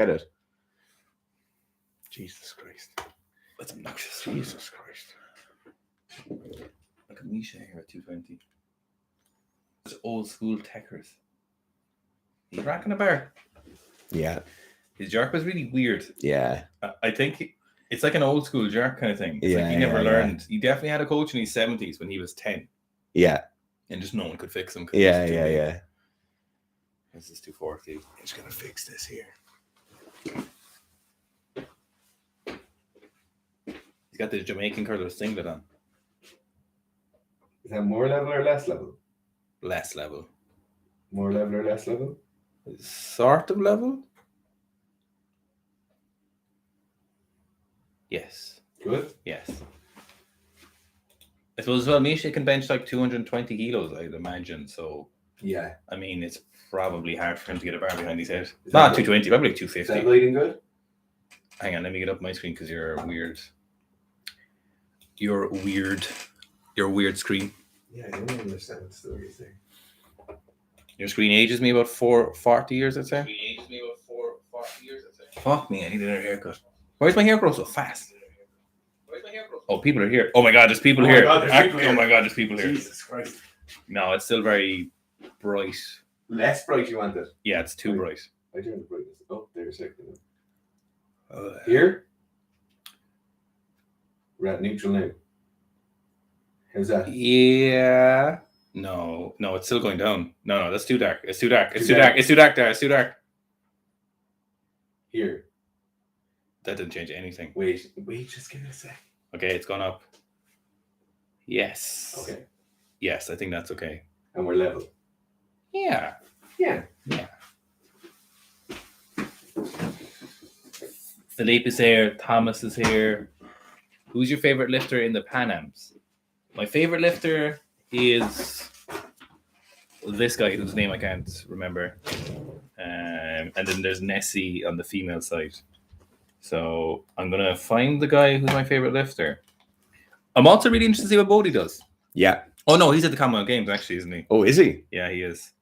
Get it? Jesus Christ. That's obnoxious. Jesus Christ. Look at Misha here at 220. It's old school techers. He's racking a bar. Yeah. His jerk was really weird. Yeah. I think it's like an old school jerk kind of thing. It's Yeah, like he never yeah, learned. He definitely had a coach in his 70s when he was 10. Yeah. And just no one could fix him. Yeah, yeah, yeah. This is 240. I'm just going to fix this here. He's got the Jamaican curler singlet on. Is that more level or less level? Less level. More level or less level? Sort of level? Yes. Good. Yes. I suppose as well, Misha can bench like 220 kilos, I'd imagine. So, yeah. I mean, it's probably hard for him to get a bar behind his head. Not 220, probably like 250. Is that lighting good? Hang on, let me get up my screen because you're weird. You're weird. Your weird screen. Yeah, I don't understand what story you're saying. Your screen ages me about 40 years, I'd say. Fuck me, I need another haircut. Why does my hair grow so fast? Oh, people are here. Oh my god, there's people here. Oh my god, there's people here. Jesus Christ. No, it's still very bright. Less bright you want it? Yeah, it's too bright. I turned the brightness. Oh, there's a second. Uh, Here? We're at neutral now. How's that? Yeah. No, it's still going down. No, that's too dark. It's too dark. It's too dark. It's too dark there. It's too dark. Here. That didn't change anything. Wait, just give it a sec. Okay, it's gone up. Yes. Okay. Yes, I think that's okay. And we're level. Yeah. Yeah. Philippe is here. Thomas is here. Who's your favorite lifter in the Pan Ams? My favorite lifter is this guy whose name I can't remember. And then there's Nessie on the female side. So I'm going to find the guy who's my favorite lifter. I'm also really interested to see what Bodie does. Yeah. Oh, no, he's at the Commonwealth Games, actually, isn't he? Oh, is he? Yeah, he is.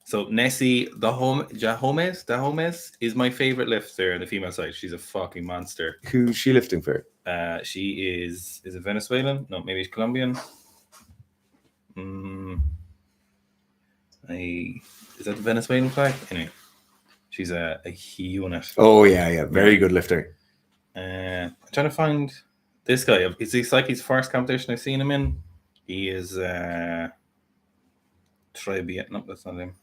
So Nessie Dahomes is my favorite lifter on the female side. She's a fucking monster. Who's she lifting for? She is it Venezuelan? No, maybe it's Colombian. Is that the Venezuelan flag? Anyway, she's a unit. Oh yeah, very good lifter. I'm trying to find this guy. It's like his first competition I've seen him in. He is Trebia. No, that's not him.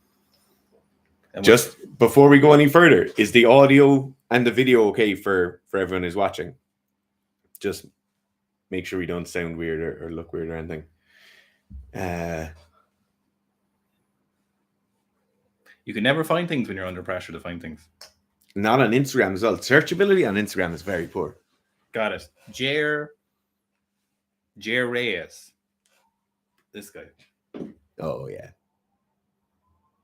Just before we go any further, is the audio and the video okay for everyone who's watching? Just make sure we don't sound weird or look weird or anything. You can never find things when you're under pressure to find things. Not on Instagram as well. Searchability on Instagram is very poor. Got it. Jer Reyes. This guy. Oh yeah.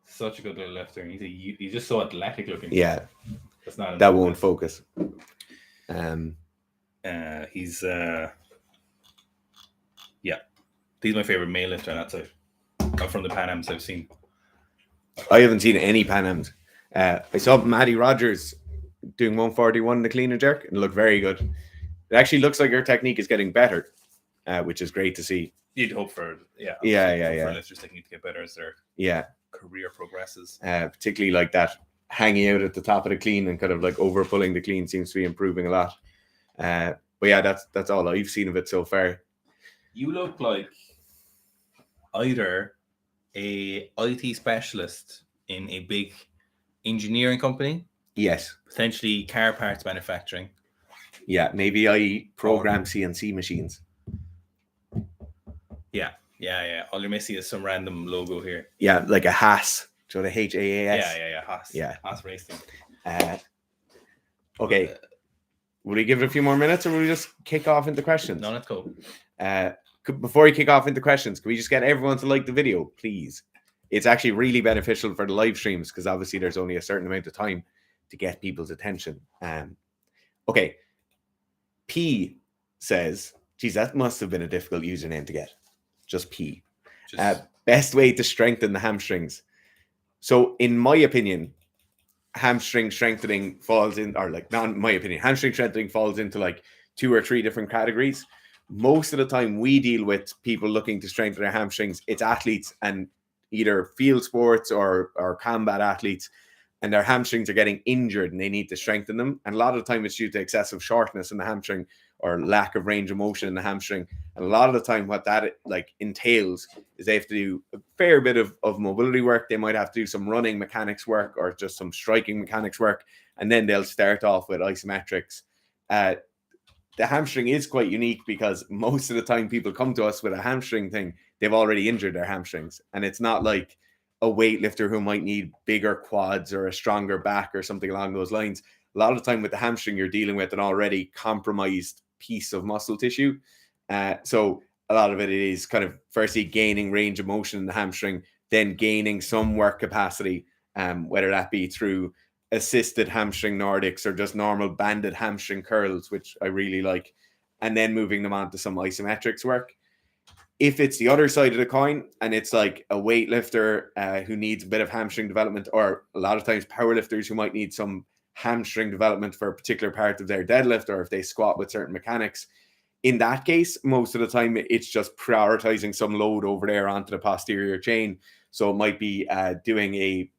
Such a good little lifter. He's just so athletic looking. Yeah. That's not that won't focus. He's he's my favorite male lifter on that side. From the Pan Ams I've seen. I haven't seen any Pan Ams. I saw Maddie Rogers doing 141 in the clean and jerk and it looked very good. It actually looks like her technique is getting better, which is great to see. You'd hope for it. Yeah. For lifters technique to get better as their career progresses. Particularly like that hanging out at the top of the clean and kind of like over pulling the clean seems to be improving a lot. But yeah, that's all I've seen of it so far. You look like either a IT specialist in a big engineering company. Yes. Potentially car parts manufacturing. Yeah, maybe I program CNC machines. Yeah. All you're missing is some random logo here. Yeah, like a Haas. So the HAAS. Yeah. Haas. Yeah. Haas Racing. Okay. Will we give it a few more minutes or will we just kick off into questions? No, let's go. Before we kick off into questions, can we just get everyone to like the video, please? It's actually really beneficial for the live streams because obviously there's only a certain amount of time to get people's attention. Okay. P says, geez, that must have been a difficult username to get. Just P. Best way to strengthen the hamstrings. So in my opinion, hamstring strengthening falls in, or like, not in my opinion, hamstring strengthening falls into like 2 or 3 different categories. Most of the time we deal with people looking to strengthen their hamstrings, it's athletes and either field sports or combat athletes, and their hamstrings are getting injured and they need to strengthen them. And a lot of the time it's due to excessive shortness in the hamstring or lack of range of motion in the hamstring. And a lot of the time what that like entails is they have to do a fair bit of mobility work. They might have to do some running mechanics work or just some striking mechanics work. And then they'll start off with isometrics. The hamstring is quite unique because most of the time people come to us with a hamstring thing, they've already injured their hamstrings. And it's not like a weightlifter who might need bigger quads or a stronger back or something along those lines. A lot of the time with the hamstring, you're dealing with an already compromised piece of muscle tissue. So a lot of it is kind of firstly gaining range of motion in the hamstring, then gaining some work capacity, whether that be through assisted hamstring Nordics or just normal banded hamstring curls, which I really like, and then moving them on to some isometrics work. If it's the other side of the coin and it's like a weightlifter who needs a bit of hamstring development, or a lot of times powerlifters who might need some hamstring development for a particular part of their deadlift, or if they squat with certain mechanics, in that case, most of the time it's just prioritizing some load over there onto the posterior chain. So it might be doing a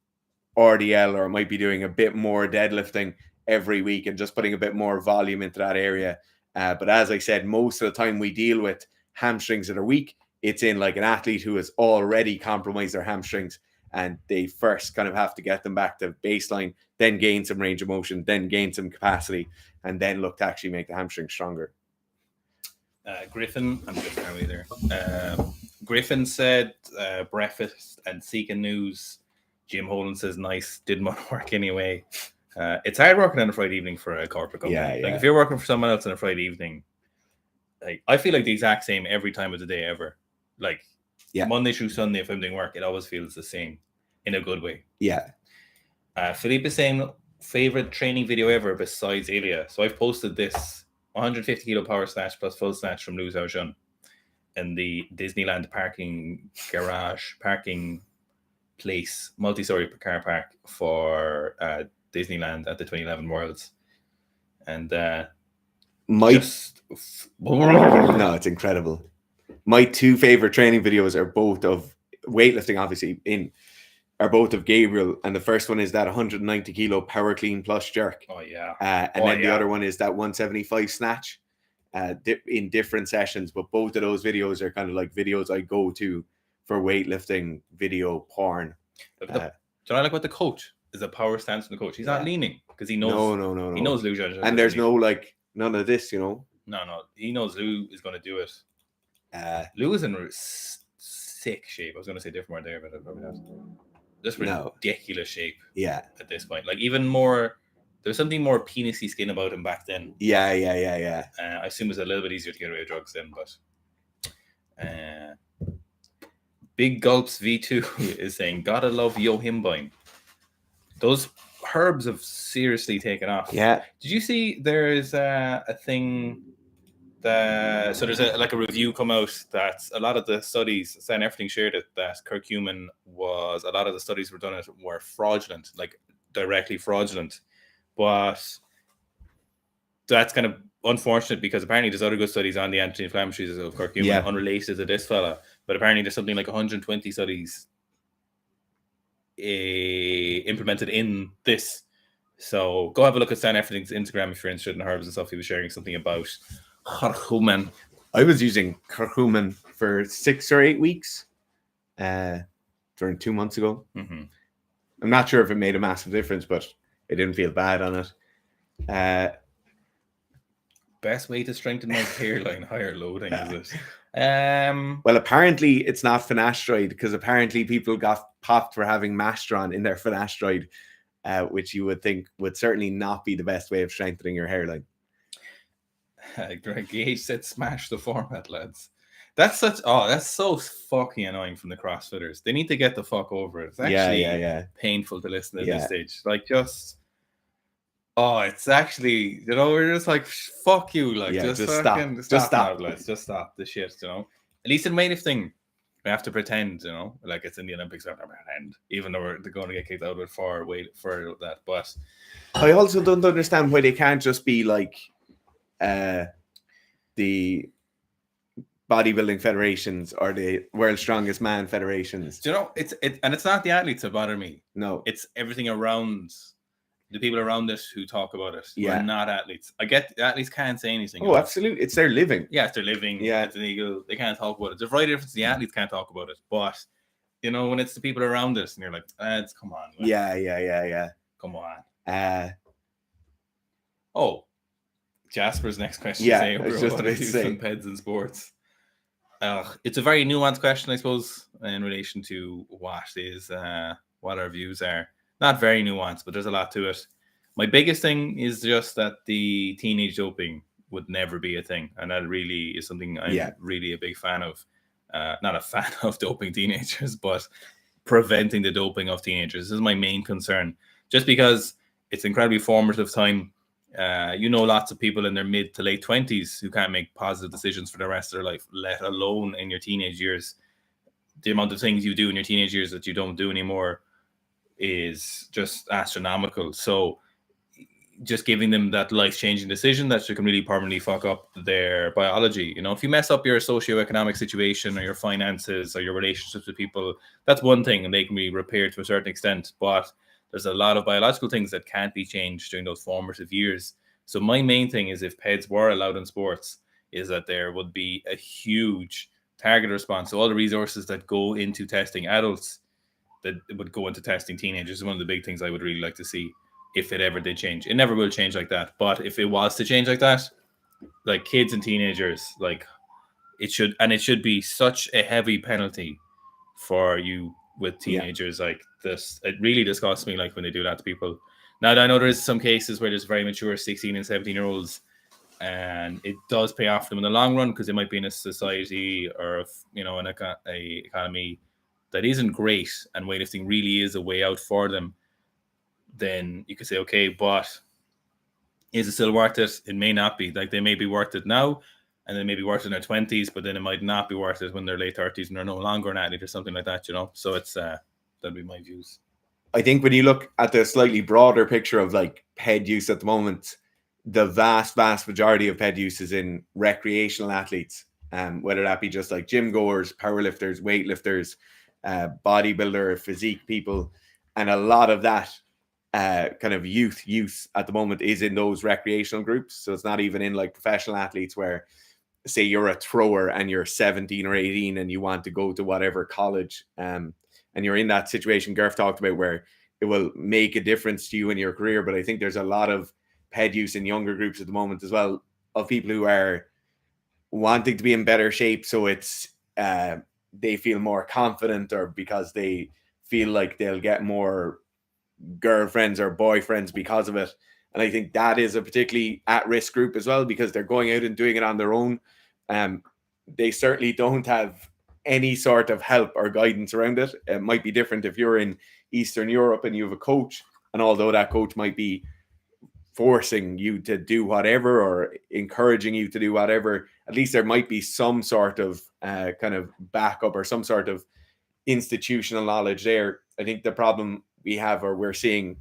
RDL, or it might be doing a bit more deadlifting every week and just putting a bit more volume into that area. But as I said, most of the time we deal with hamstrings that are weak. It's in like an athlete who has already compromised their hamstrings, and they first kind of have to get them back to baseline, then gain some range of motion, then gain some capacity, and then look to actually make the hamstring stronger. Griffin, I'm just there. Griffin said breakfast and seeking news. Jim Holland says nice, did more work anyway. It's hard working on a Friday evening for a corporate company. Yeah. Like if you're working for someone else on a Friday evening, like I feel like the exact same every time of the day ever. Like Monday through Sunday, if I'm doing work, it always feels the same in a good way. Yeah. Philippe is saying favorite training video ever besides Ilya. So I've posted this 150 kilo power snatch plus full snatch from Liu Xiaoxun in the Disneyland parking place, multi-story car park for Disneyland at the 2011 Worlds. And no, it's incredible. My 2 favorite training videos are both of weightlifting, obviously, are both of Gabriel. And the first one is that 190 kilo power clean plus jerk. Oh, yeah. And then the other one is that 175 snatch in different sessions. But both of those videos are kind of like videos I go to for weightlifting video porn. Do you know like what the coach is? A power stance from the coach. He's not leaning because he knows. No. He knows Liu Xiaoxun. And there's no like none of this, you know. No. He knows Liu is going to do it. Liu is in sick shape. I was going to say different word there, but I probably not. Just ridiculous shape. Yeah. At this point, like even more. There's something more penisy skin about him back then. Yeah. I assume it's a little bit easier to get away with drugs then, but. Big Gulps V2 is saying, gotta love Yohimbein. Those herbs have seriously taken off. Yeah. Did you see there's a thing that, so there's a review come out that a lot of the studies, Stan Everything shared it, that curcumin was, a lot of the studies were fraudulent, like directly fraudulent. But that's kind of unfortunate because apparently there's other good studies on the anti-inflammatories of curcumin unrelated to this fella. But apparently there's something like 120 studies implemented in this. So go have a look at Stan Everything's Instagram if you're interested in herbs and stuff. He was sharing something about curcumin. I was using curcumin for 6 or 8 weeks during 2 months ago. Mm-hmm. I'm not sure if it made a massive difference, but I didn't feel bad on it. Best way to strengthen my hairline, higher loading, is it? Well, apparently it's not finasteride, because apparently people got popped for having Mastron in their finasteride, which you would think would certainly not be the best way of strengthening your hairline. Greg Gage said, "Smash the format, lads." That's so fucking annoying from the CrossFitters. They need to get the fuck over it. It's actually painful to listen to this stage. Like, just it's actually, we're just like, fuck you, like, just stop, lads. Just stop the shit, At least in weightlifting, We have to pretend, like it's in the Olympics. We have to pretend, even though they're going to get kicked out of it for that. But I also don't understand why they can't just be like the bodybuilding federations or the world's strongest man federations. Do you know, it's not the athletes that bother me. No, it's everything around. The people around it who talk about it who Yeah. are not athletes. I get athletes can't say anything. oh, absolutely, it's their living. Yeah, it's their living. Yeah. It's illegal. They can't talk about it. There's a variety of difference. The athletes can't talk about it. But, when it's the people around us and you're like, lads, come on. Man. Yeah. Come on. Jasper's next question. Yeah, is, I was just what about are to say. some PEDs in sports? It's a very nuanced question, I suppose, in relation to what our views are. Not very nuanced, but there's a lot to it. My biggest thing is just that the teenage doping would never be a thing. And that really is something I'm really a big fan of. Not a fan of doping teenagers, but preventing the doping of teenagers. This is my main concern. Just because it's incredibly formative time. Lots of people in their mid to late 20s who can't make positive decisions for the rest of their life, let alone in your teenage years. The amount of things you do in your teenage years that you don't do anymore is just astronomical. So just giving them that life-changing decision that can really permanently fuck up their biology. If you mess up your socioeconomic situation or your finances or your relationships with people, that's one thing and they can be repaired to a certain extent. But there's a lot of biological things that can't be changed during those formative years. So my main thing is if PEDs were allowed in sports is that there would be a huge target response. So all the resources that go into testing adults that would go into testing teenagers is one of the big things I would really like to see if it ever did change. It never will change like that. But if it was to change like that, like kids and teenagers, like it should be such a heavy penalty for you with teenagers like this. It really disgusts me like when they do that to people. Now I know there's some cases where there's very mature 16 and 17-year-olds and it does pay off them in the long run because they might be in a society or an economy that isn't great and weightlifting really is a way out for them. Then you could say, okay, but is it still worth it? It may not be. Like they may be worth it now and they may be worth it in their 20s, but then it might not be worth it when they're late 30s and they're no longer an athlete or something like that, So it's that'd be my views. I think when you look at the slightly broader picture of like PED use at the moment, the vast majority of PED use is in recreational athletes, whether that be just like gym goers, powerlifters, weightlifters, bodybuilder, physique people, and a lot of that kind of youth use at the moment is in those recreational groups. So it's not even in like professional athletes where, say, you're a thrower and you're 17 or 18 and you want to go to whatever college, and you're in that situation Gerf talked about where it will make a difference to you in your career. But I think there's a lot of PED use in younger groups at the moment as well of people who are wanting to be in better shape. So it's they feel more confident or because they feel like they'll get more girlfriends or boyfriends because of it. And I think that is a particularly at-risk group as well because they're going out and doing it on their own. They certainly don't have any sort of help or guidance around it. It might be different if you're in Eastern Europe and you have a coach, and although that coach might be forcing you to do whatever or encouraging you to do whatever, at least there might be some sort of kind of backup or some sort of institutional knowledge there. I think the problem we have, or we're seeing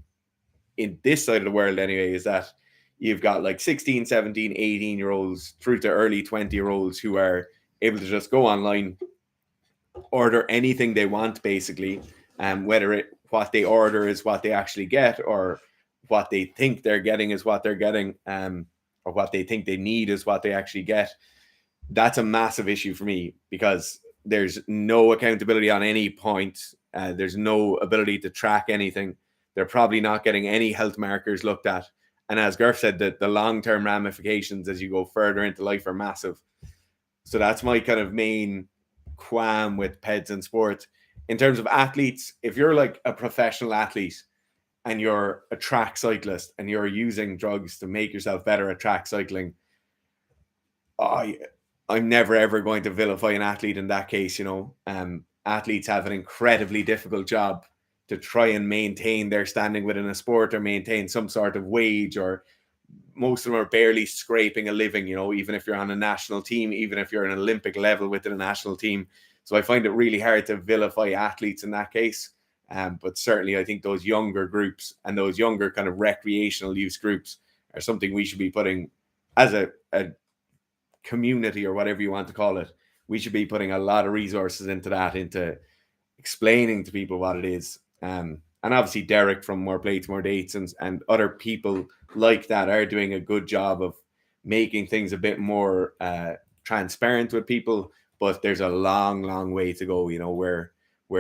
in this side of the world anyway, is that you've got like 16, 17, 18-year-olds through to early 20-year-olds who are able to just go online, order anything they want, basically, whether what they order is what they actually get or what they think they're getting is what they're getting, or what they think they need is what they actually get. That's a massive issue for me because there's no accountability on any point. There's no ability to track anything. They're probably not getting any health markers looked at. And as Gerf said, the long-term ramifications as you go further into life are massive. So that's my kind of main qualm with PEDs in sports. In terms of athletes, if you're like a professional athlete and you're a track cyclist and you're using drugs to make yourself better at track cycling, I'm never, ever going to vilify an athlete in that case. Athletes have an incredibly difficult job to try and maintain their standing within a sport or maintain some sort of wage, or most of them are barely scraping a living, even if you're on a national team, even if you're an Olympic level within a national team. So I find it really hard to vilify athletes in that case. But certainly I think those younger groups and those younger kind of recreational use groups are something we should be putting as a community, or whatever you want to call it. We should be putting a lot of resources into that, into explaining to people what it is. And obviously Derek from More Plates, More Dates and other people like that are doing a good job of making things a bit more transparent with people. But there's a long way to go. You know, we're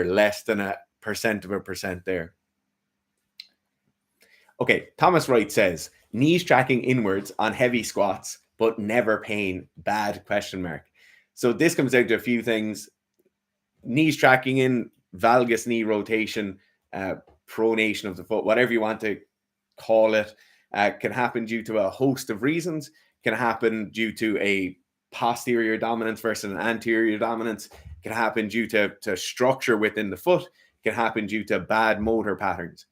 less than 1% there. Okay, Thomas Wright says, knees tracking inwards on heavy squats, but never pain. Bad ? So this comes down to a few things. Knees tracking in, valgus knee rotation, pronation of the foot, whatever you want to call it, can happen due to a host of reasons. Can happen due to a posterior dominance versus an anterior dominance. Can happen due to structure within the foot. Can happen due to bad motor patterns.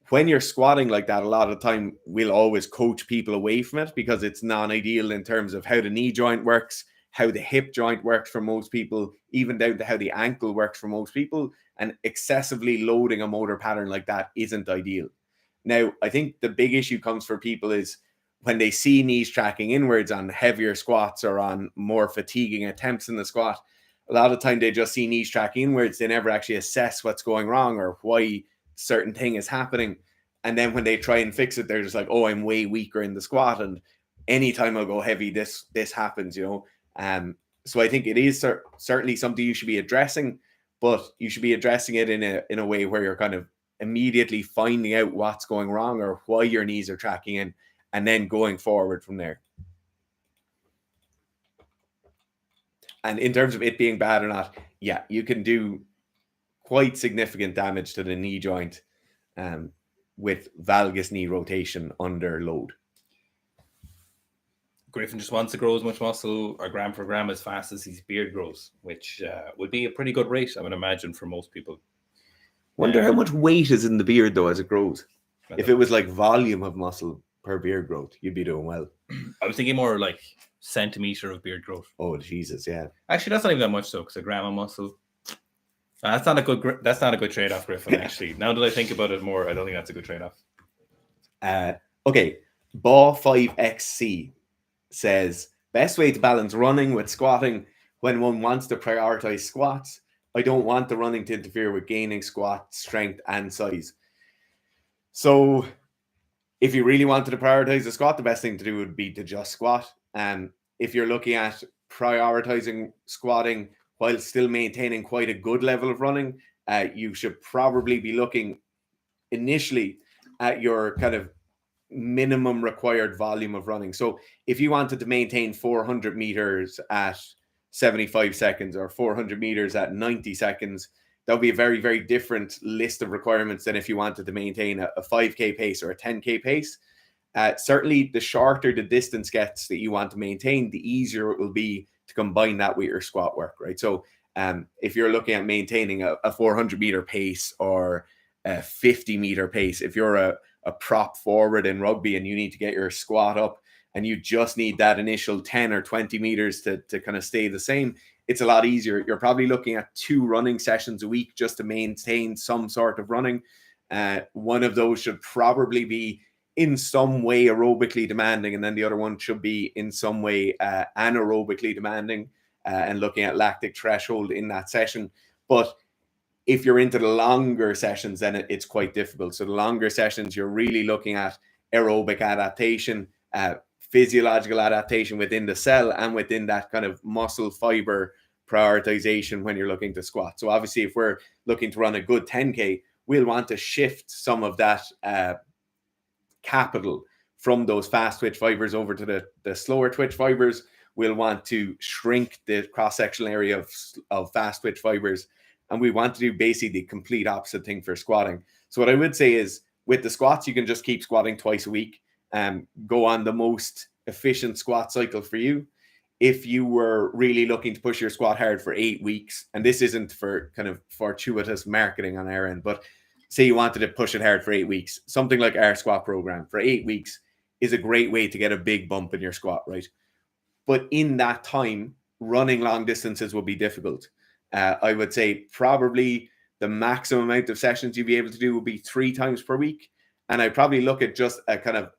When you're squatting like that, a lot of the time we'll always coach people away from it because it's non-ideal in terms of how the knee joint works, how the hip joint works for most people, even down to how the ankle works for most people. And excessively loading a motor pattern like that isn't ideal. Now, I think the big issue comes for people is when they see knees tracking inwards on heavier squats or on more fatiguing attempts in the squat. A lot of the time they just see knees tracking inwards. They never actually assess what's going wrong or why certain thing is happening. And then when they try and fix it, they're just like, oh, I'm way weaker in the squat. And anytime I'll go heavy, this happens, you know. So I think it is certainly something you should be addressing, but you should be addressing it in a way where you're kind of immediately finding out what's going wrong or why your knees are tracking in, and then going forward from there. And in terms of it being bad or not, yeah, you can do quite significant damage to the knee joint with valgus knee rotation under load. Griffin just wants to grow as much muscle or gram for gram as fast as his beard grows, which would be a pretty good rate, I would imagine, for most people. Wonder how much weight is in the beard, though, as it grows. If it was like volume of muscle per beard growth, you'd be doing well. I was thinking more like centimeter of beard growth. Oh, Jesus, yeah. Actually, that's not even that much, though, because a gram of muscle... That's not a good trade-off, Griffin, actually. Now that I think about it more, I don't think that's a good trade-off. Okay, Baw5XC says, best way to balance running with squatting when one wants to prioritize squats. I don't want the running to interfere with gaining squat strength and size. So if you really wanted to prioritize the squat, the best thing to do would be to just squat. If you're looking at prioritizing squatting while still maintaining quite a good level of running, you should probably be looking initially at your kind of minimum required volume of running. So if you wanted to maintain 400 meters at 75 seconds or 400 meters at 90 seconds, that would be a very, very different list of requirements than if you wanted to maintain a 5K pace or a 10K pace. Certainly, the shorter the distance gets that you want to maintain, the easier it will be to combine that with your squat work, right? So if you're looking at maintaining a 400 meter pace or a 50 meter pace, if you're a prop forward in rugby and you need to get your squat up and you just need that initial 10 or 20 meters to kind of stay the same, it's a lot easier. You're probably looking at 2 running sessions a week just to maintain some sort of running. One of those should probably be in some way aerobically demanding, and then the other one should be in some way anaerobically demanding, and looking at lactic threshold in that session. But if you're into the longer sessions, then it's quite difficult. So the longer sessions, you're really looking at aerobic adaptation, physiological adaptation within the cell and within that kind of muscle fiber prioritization when you're looking to squat. So obviously, if we're looking to run a good 10K, we'll want to shift some of that capital from those fast twitch fibers over to the slower twitch fibers. We'll want to shrink the cross-sectional area of fast twitch fibers. And we want to do basically the complete opposite thing for squatting. So what I would say is with the squats, you can just keep squatting twice a week and go on the most efficient squat cycle for you. If you were really looking to push your squat hard for 8 weeks, and this isn't for kind of fortuitous marketing on our end, but say you wanted to push it hard for 8 weeks, something like our squat program for 8 weeks is a great way to get a big bump in your squat, right? But in that time, running long distances will be difficult. I would say probably the maximum amount of sessions you'd be able to do would be 3 times per week. And I'd probably look at just a kind of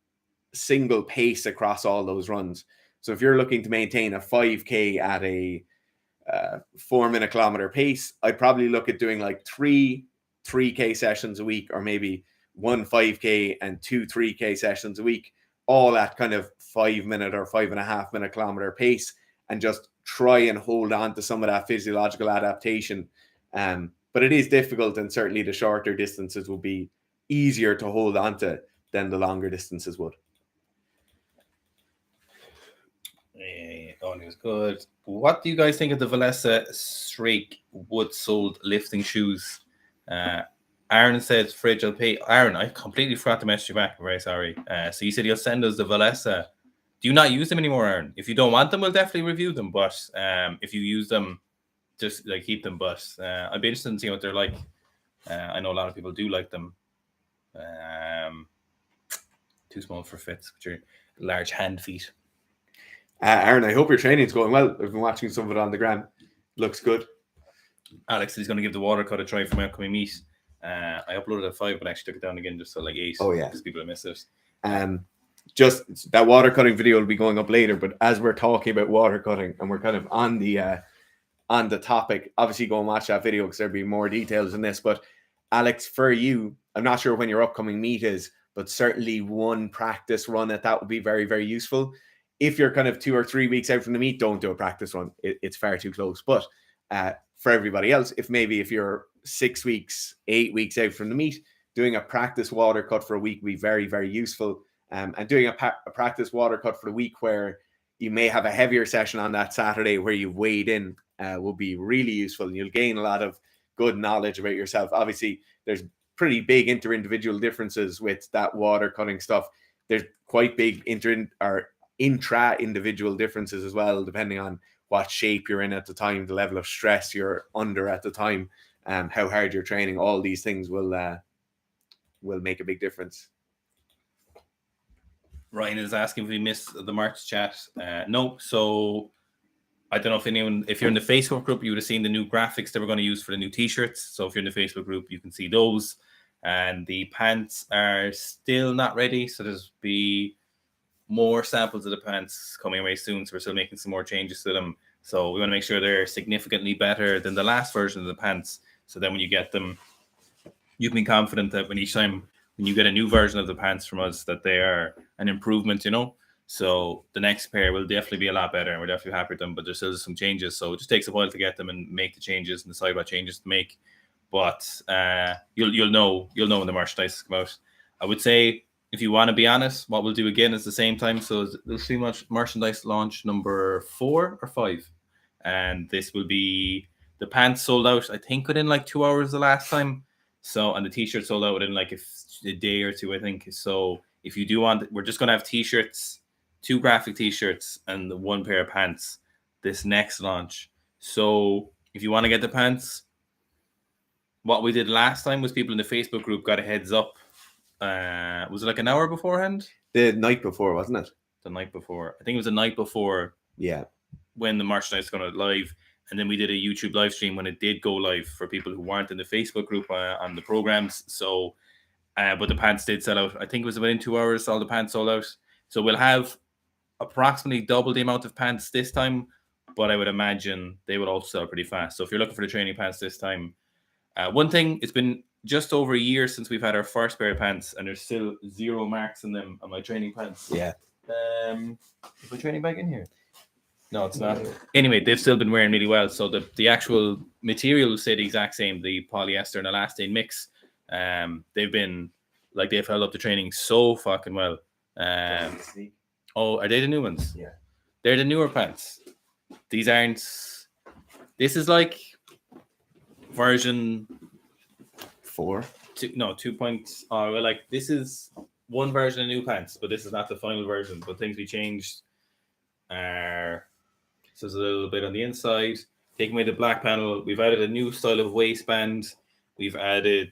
single pace across all those runs. So if you're looking to maintain a 5K at a 4 minute kilometer pace, I'd probably look at doing like 3K sessions a week, or maybe 1 5K and 2 3K sessions a week, all at kind of 5 minute or 5.5 minute kilometer pace, and just try and hold on to some of that physiological adaptation. But it is difficult, and certainly the shorter distances will be easier to hold on to than the longer distances would. Only was good. What do you guys think of the Valesa Streak wood-soled lifting shoes? Aaron said, "Fridge, I'll pay." Aaron, I completely forgot to message you back. I'm very sorry. So you said you'll send us the Valesa. Do you not use them anymore, Aaron? If you don't want them, we'll definitely review them. But if you use them, just like keep them. But I'd be interested in seeing what they're like. I know a lot of people do like them. Too small for fits, with your large hand feet. Aaron, I hope your training's going well. I've been watching some of it on the gram. Looks good. Alex is going to give the water cut a try for my upcoming meet. I uploaded at 5, but actually took it down again just so like 8. Oh yeah, because people have missed it. Just that water cutting video will be going up later. But as we're talking about water cutting, and we're kind of on the topic, obviously go and watch that video because there'll be more details in this. But Alex, for you, I'm not sure when your upcoming meet is, but certainly one practice run at that would be very, very useful. If you're kind of 2 or 3 weeks out from the meet, don't do a practice run. It's far too close. But for everybody else, if you're 6 weeks, 8 weeks out from the meet, doing a practice water cut for a week would be very, very useful. And doing a practice water cut for the week where you may have a heavier session on that Saturday where you've weighed in will be really useful. And you'll gain a lot of good knowledge about yourself. Obviously, there's pretty big inter-individual differences with that water cutting stuff. There's quite big intra-individual differences as well, depending on what shape you're in at the time, the level of stress you're under at the time, how hard you're training. All these things will make a big difference. Ryan is asking if we missed the March chat. No, so I don't know if you're in the Facebook group, you would have seen the new graphics that we're going to use for the new t-shirts. So if you're in the Facebook group, you can see those. And the pants are still not ready, so there's be more samples of the pants coming away soon. So we're still making some more changes to them. So we want to make sure they're significantly better than the last version of the pants. So then when you get them, you can be confident that when you get a new version of the pants from us, that they are an improvement, So the next pair will definitely be a lot better, and we're definitely happy with them, but there's still some changes. So it just takes a while to get them and make the changes and decide what changes to make. But you'll know when the merchandise come out. I would say, if you want to be honest, what we'll do again is the same time. So there'll see merchandise launch number 4 or 5. And this will be the pants sold out, I think, within like 2 hours the last time. So, and the t-shirt sold out within like a day or two, I think. So if you do want, we're just going to have t-shirts, 2 graphic t-shirts and 1 pair of pants this next launch. So if you want to get the pants, what we did last time was people in the Facebook group got a heads up. Was it like an hour beforehand? The night before, wasn't it? The night before. I think it was the night before. Yeah. When the merchandise is going to live. And then we did a YouTube live stream when it did go live for people who weren't in the Facebook group on the programs. So, but the pants did sell out. I think it was within 2 hours, all the pants sold out. So we'll have approximately double the amount of pants this time, but I would imagine they will also sell pretty fast. So if you're looking for the training pants this time, one thing, it's been just over a year since we've had our first pair of pants, and there's still 0 marks in them on my training pants. Yeah. Is my training bag in here? No, it's not. Anyway, they've still been wearing really well. So the actual material will stay the exact same, the polyester and elastane mix. They've held up the training so fucking well. Are they the new ones? Yeah. They're the newer pants. These aren't. This is like version 4. 2 points. This is one version of new pants, but this is not the final version. But things we changed are. So there's a little bit on the inside. Taking away the black panel, we've added a new style of waistband. We've added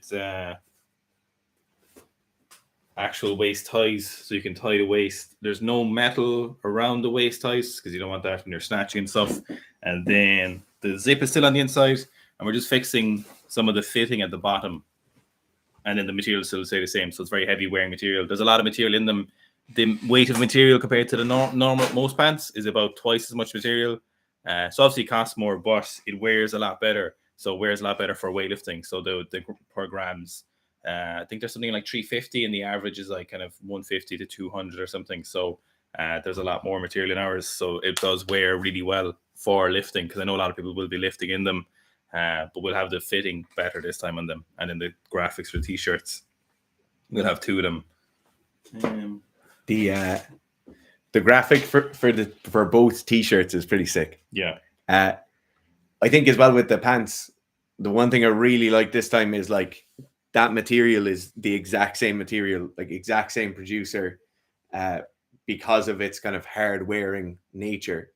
actual waist ties, so you can tie the waist. There's no metal around the waist ties because you don't want that when you're snatching and stuff. And then the zip is still on the inside. and we're just fixing some of the fitting at the bottom, and then the material still stay the same. So it's very heavy wearing material. There's a lot of material in them. The weight of material compared to the normal most pants is about twice as much material. So obviously it costs more, but it wears a lot better. So it wears a lot better for weightlifting. So the per grams, I think there's something like 350, and the average is like kind of 150 to 200 or something. So there's a lot more material in ours. So it does wear really well for lifting, because I know a lot of people will be lifting in them, but we'll have the fitting better this time on them. And in the graphics for the t-shirts, we'll have 2 of them. The graphic for both t-shirts is pretty sick. Yeah. I think as well with the pants, the one thing I really like this time is like that material is the exact same material, like exact same producer, because of its kind of hard wearing nature.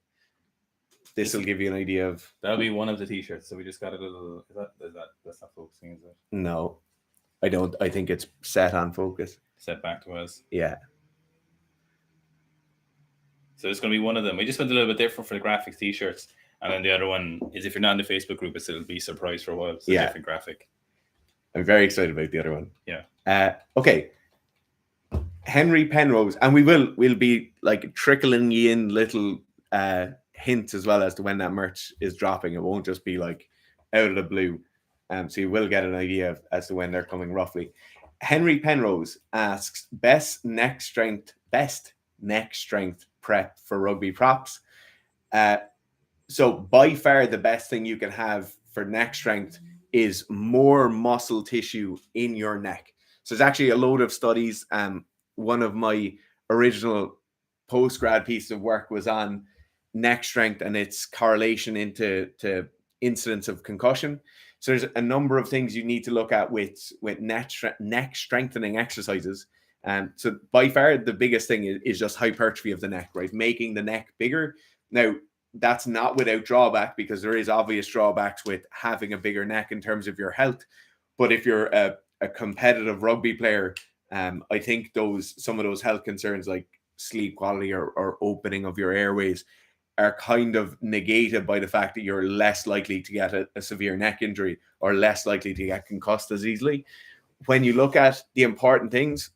This will give you an idea of. That'll be one of the t-shirts. So we just got a little. That's not focusing, is it? No, I don't. I think it's set on focus. Set back to us. Yeah. So it's going to be one of them. We just went a little bit different for the graphics t-shirts. And then the other one is, if you're not in the Facebook group, it'll be surprise for a while. It's a different graphic. I'm very excited about the other one. Yeah. Okay. Henry Penrose, and we'll be like trickling you in little hints as well as to when that merch is dropping. It won't just be like out of the blue. So you will get an idea as to when they're coming roughly. Henry Penrose asks, best neck strength prep for rugby props. So by far the best thing you can have for neck strength is more muscle tissue in your neck. So there's actually a load of studies. One of my original post-grad pieces of work was on neck strength and its correlation into incidence of concussion. So there's a number of things you need to look at with neck strengthening exercises. So by far the biggest thing is just hypertrophy of the neck, right? Making the neck bigger. Now, that's not without drawback, because there is obvious drawbacks with having a bigger neck in terms of your health. But if you're a competitive rugby player, I think some of those health concerns like sleep quality or opening of your airways are kind of negated by the fact that you're less likely to get a severe neck injury or less likely to get concussed as easily. When you look at the important things,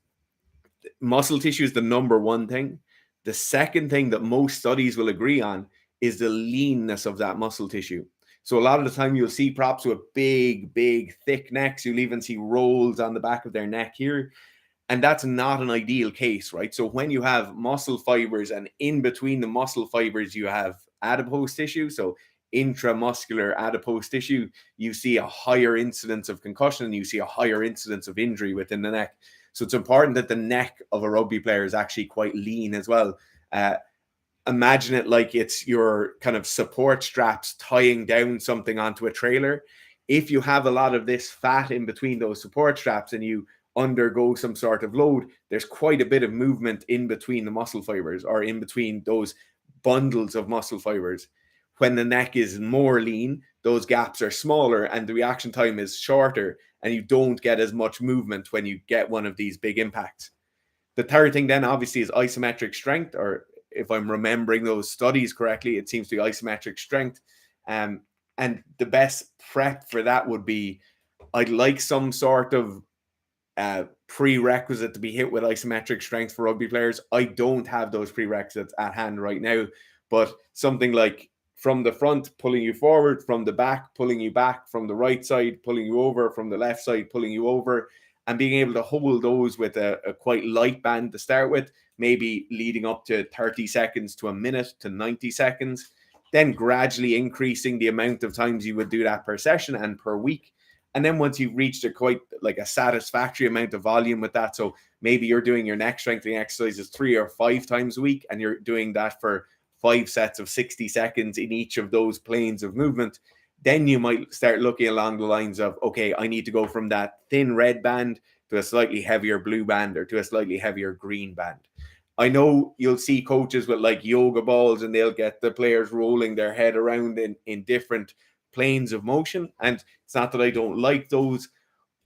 muscle tissue is the number one thing. The second thing that most studies will agree on is the leanness of that muscle tissue. So a lot of the time you'll see props with big, thick necks. You'll even see rolls on the back of their neck here. And that's not an ideal case, right? So when you have muscle fibers and in between the muscle fibers, you have adipose tissue. So intramuscular adipose tissue, you see a higher incidence of concussion and you see a higher incidence of injury within the neck. So it's important that the neck of a rugby player is actually quite lean as well. Imagine it like it's your kind of support straps tying down something onto a trailer. If you have a lot of this fat in between those support straps and you undergo some sort of load, there's quite a bit of movement in between the muscle fibers or in between those bundles of muscle fibers. When the neck is more lean, those gaps are smaller and the reaction time is shorter, and you don't get as much movement when you get one of these big impacts. The third thing then obviously is isometric strength, or if I'm remembering those studies correctly, it seems to be isometric strength. And the best prep for that would be, I'd like some sort of prerequisite to be hit with isometric strength for rugby players. I don't have those prerequisites at hand right now, but something like from the front, pulling you forward, from the back, pulling you back, from the right side, pulling you over, from the left side, pulling you over, and being able to hold those with a quite light band to start with, maybe leading up to 30 seconds to a minute to 90 seconds, then gradually increasing the amount of times you would do that per session and per week. And then once you've reached a satisfactory amount of volume with that, so maybe you're doing your neck strengthening exercises 3 or 5 times a week, and you're doing that for 5 sets of 60 seconds in each of those planes of movement, then you might start looking along the lines of, okay, I need to go from that thin red band to a slightly heavier blue band or to a slightly heavier green band. I know you'll see coaches with like yoga balls and they'll get the players rolling their head around in different planes of motion. And it's not that I don't like those.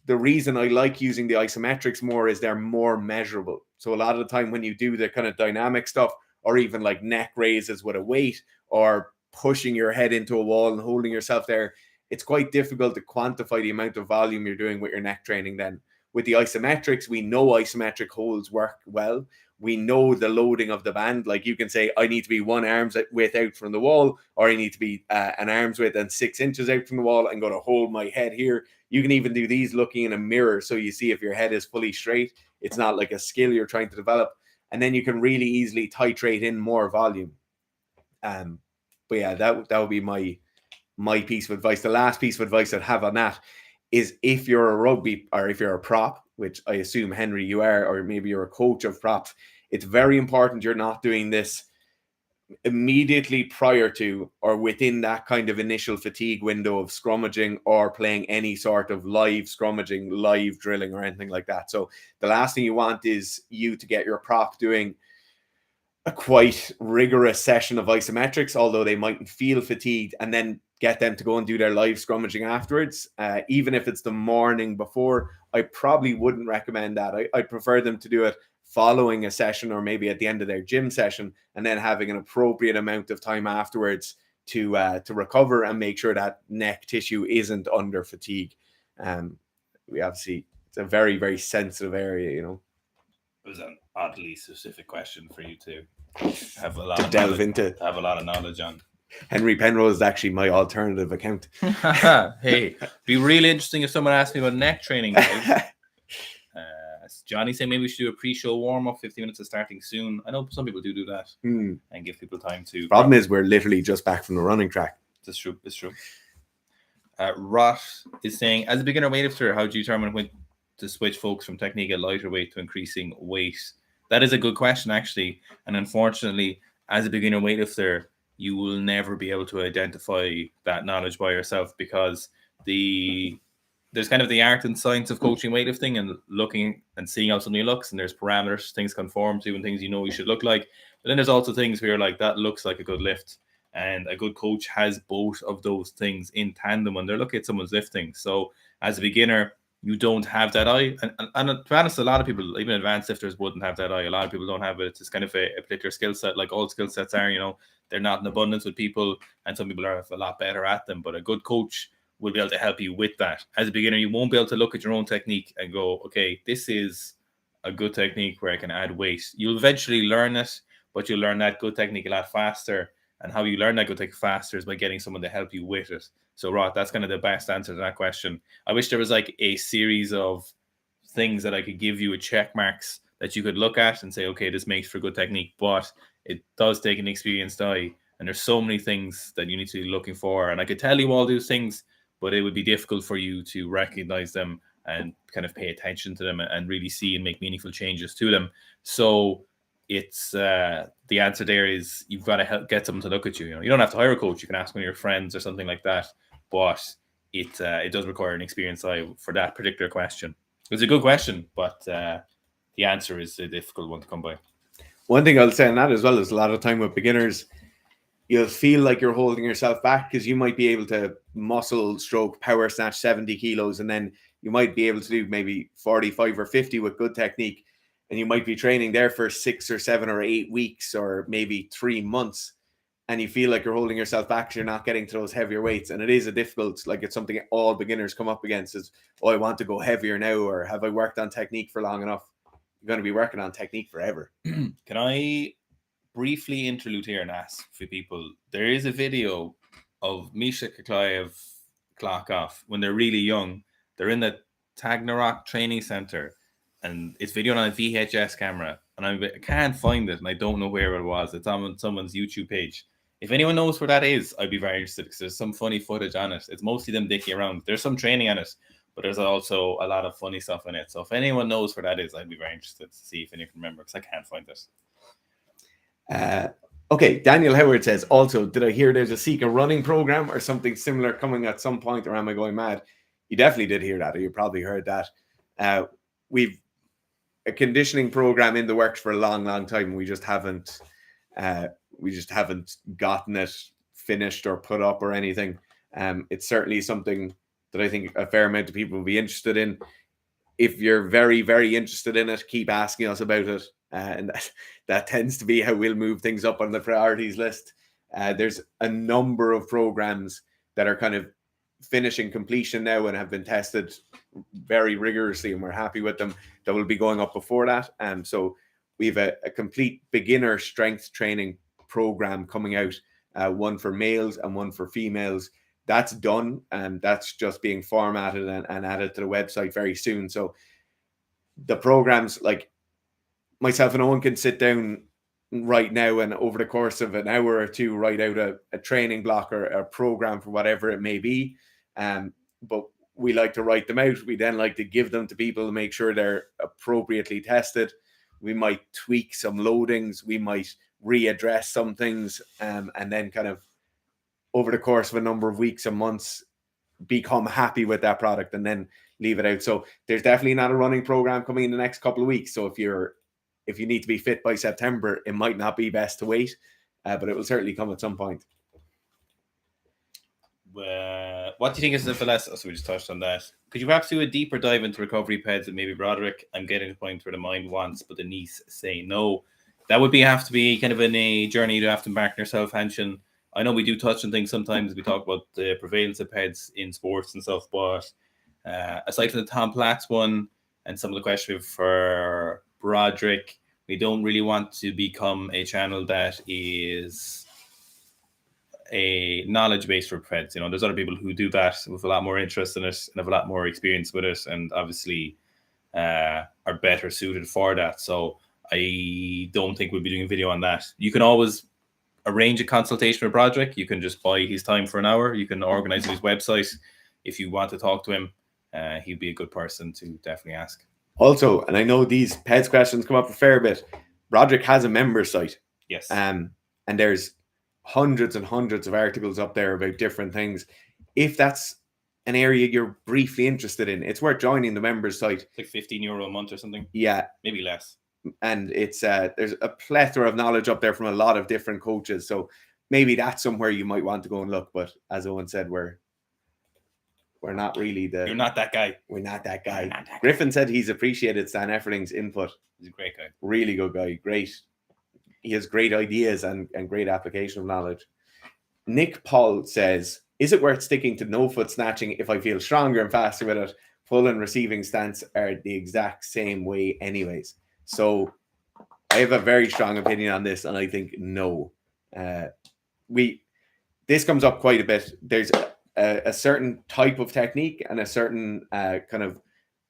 The reason I like using the isometrics more is they're more measurable. So a lot of the time when you do the kind of dynamic stuff, or even like neck raises with a weight or pushing your head into a wall and holding yourself there, it's quite difficult to quantify the amount of volume you're doing with your neck training then. With the isometrics, we know isometric holds work well. We know the loading of the band. Like you can say, I need to be 1 arm's width out from the wall, or I need to be an arm's width and 6 inches out from the wall. I'm going to hold my head here. You can even do these looking in a mirror, so you see if your head is fully straight. It's not like a skill you're trying to develop. And then you can really easily titrate in more volume. But yeah, that would be my piece of advice. The last piece of advice I'd have on that is, if you're a rugby or if you're a prop, which I assume, Henry, you are, or maybe you're a coach of props, it's very important you're not doing this immediately prior to or within that kind of initial fatigue window of scrummaging or playing any sort of live scrummaging, live drilling or anything like that. So the last thing you want is you to get your prop doing a quite rigorous session of isometrics, although they mightn't feel fatigued, and then get them to go and do their live scrummaging afterwards. Even if it's the morning before, I probably wouldn't recommend that. I prefer them to do it following a session, or maybe at the end of their gym session, and then having an appropriate amount of time afterwards to recover and make sure that neck tissue isn't under fatigue. We obviously, it's a very, very sensitive area, you know. It was an oddly specific question for you to have a lot to of delve knowledge, into. to have a lot of knowledge on. Henry Penrose is actually my alternative account. Hey, be really interesting if someone asked me about neck training, guys. Johnny saying maybe we should do a pre-show warm-up, 50 minutes of starting soon. I know some people do that and give people time to. Problem is, we're literally just back from the running track. That's true. It's true. Rot is saying, as a beginner weightlifter, how do you determine when to switch folks from technique at lighter weight to increasing weight? That is a good question, actually. And unfortunately, as a beginner weightlifter, you will never be able to identify that knowledge by yourself, because there's kind of the art and science of coaching weightlifting and looking and seeing how something looks, and there's parameters things conform to and things you should look like. But then there's also things where you're like, that looks like a good lift, and a good coach has both of those things in tandem when they're looking at someone's lifting. So as a beginner, you don't have that eye, and to be honest, a lot of people, even advanced lifters, wouldn't have that eye. A lot of people don't have it. It's kind of a particular skill set, like all skill sets are. They're not in abundance with people, and some people are a lot better at them. But a good coach will be able to help you with that. As a beginner, you won't be able to look at your own technique and go, okay, this is a good technique where I can add weight. You'll eventually learn it, but you'll learn that good technique a lot faster. And how you learn that good technique faster is by getting someone to help you with it. So, Rod, that's kind of the best answer to that question. I wish there was like a series of things that I could give you with check marks that you could look at and say, okay, this makes for good technique, but it does take an experienced eye. And there's so many things that you need to be looking for. And I could tell you all those things, but it would be difficult for you to recognize them and kind of pay attention to them and really see and make meaningful changes to them. So it's the answer there is you've got to get someone to look at you. You don't have to hire a coach. You can ask one of your friends or something like that. But it does require an experienced eye for that particular question. It's a good question, but the answer is a difficult one to come by. One thing I'll say on that as well is, a lot of time with beginners, you'll feel like you're holding yourself back because you might be able to muscle stroke power snatch 70 kilos, and then you might be able to do maybe 45 or 50 with good technique, and you might be training there for 6 or 7 or 8 weeks or maybe 3 months, and you feel like you're holding yourself back because you're not getting to those heavier weights. And it is a difficult, like, it's something all beginners come up against is, oh, I want to go heavier now, or have I worked on technique for long enough? You're going to be working on technique forever. Can I briefly interlude here and ask for people? There is a video of Misha Kaklayev clock off when they're really young. They're in the Tagnarok training center, and it's videoed on a VHS camera, and I can't find it, and I don't know where it was. It's on someone's YouTube page. If anyone knows where that is, I'd be very interested, because there's some funny footage on it. It's mostly them dicking around. There's some training on it, but there's also a lot of funny stuff in it. So if anyone knows where that is, I'd be very interested to see if anyone can remember, because I can't find it. Okay, Daniel Howard says, also, did I hear there's a Seek a running program or something similar coming at some point, or am I going mad? You definitely did hear that, or you probably heard that. We've a conditioning program in the works for a long, long time. We just haven't gotten it finished or put up or anything. It's certainly something that I think a fair amount of people will be interested in. If you're very, very interested in it, keep asking us about it. And that tends to be how we'll move things up on the priorities list. There's a number of programs that are kind of finishing completion now and have been tested very rigorously, and we're happy with them, that will be going up before that. So we have a complete beginner strength training program coming out, one for males and one for females. That's done, and that's just being formatted and added to the website very soon. So the programs, like myself and Owen can sit down right now and over the course of an hour or two write out a training block or a program for whatever it may be. But we like to write them out. We then like to give them to people to make sure they're appropriately tested. We might tweak some loadings. We might readdress some things, and then kind of over the course of a number of weeks and months become happy with that product and then leave it out. So there's definitely not a running program coming in the next couple of weeks. So if you need to be fit by September, it might not be best to wait, but it will certainly come at some point. What do you think is the philosophy? So we just touched on that. Could you perhaps do a deeper dive into recovery PEDs with maybe Broderick? I'm getting to the point where the mind wants, but the knees say no. That would have to be kind of in a journey you have to embark on yourself, Hanshin. I know we do touch on things sometimes. We talk about the prevalence of PEDs in sports and stuff, but aside from the Tom Platts one and some of the questions for Broderick, we don't really want to become a channel that is a knowledge base for PEDs. There's other people who do that with a lot more interest in it and have a lot more experience with it, and obviously are better suited for that. So I don't think we'll be doing a video on that. You can always arrange a consultation with Broderick. You can just buy his time for an hour. You can organize his website. If you want to talk to him, he'd be a good person to definitely ask. Also, and I know these PEDs questions come up a fair bit, Broderick has a member site. Yes. And there's hundreds and hundreds of articles up there about different things. If that's an area you're briefly interested in, it's worth joining the members site. It's like €15 a month or something. Yeah. Maybe less. And it's there's a plethora of knowledge up there from a lot of different coaches. So maybe that's somewhere you might want to go and look. But as Owen said, we're not really You're not that guy. We're not that guy. Griffin said he's appreciated Stan Efferling's input. He's a great guy. Really good guy. Great. He has great ideas and great application of knowledge. Nick Paul says, is it worth sticking to no foot snatching if I feel stronger and faster with it? Pull and receiving stance are the exact same way anyways. So I have a very strong opinion on this, and I think no. This comes up quite a bit. There's a certain type of technique and a certain kind of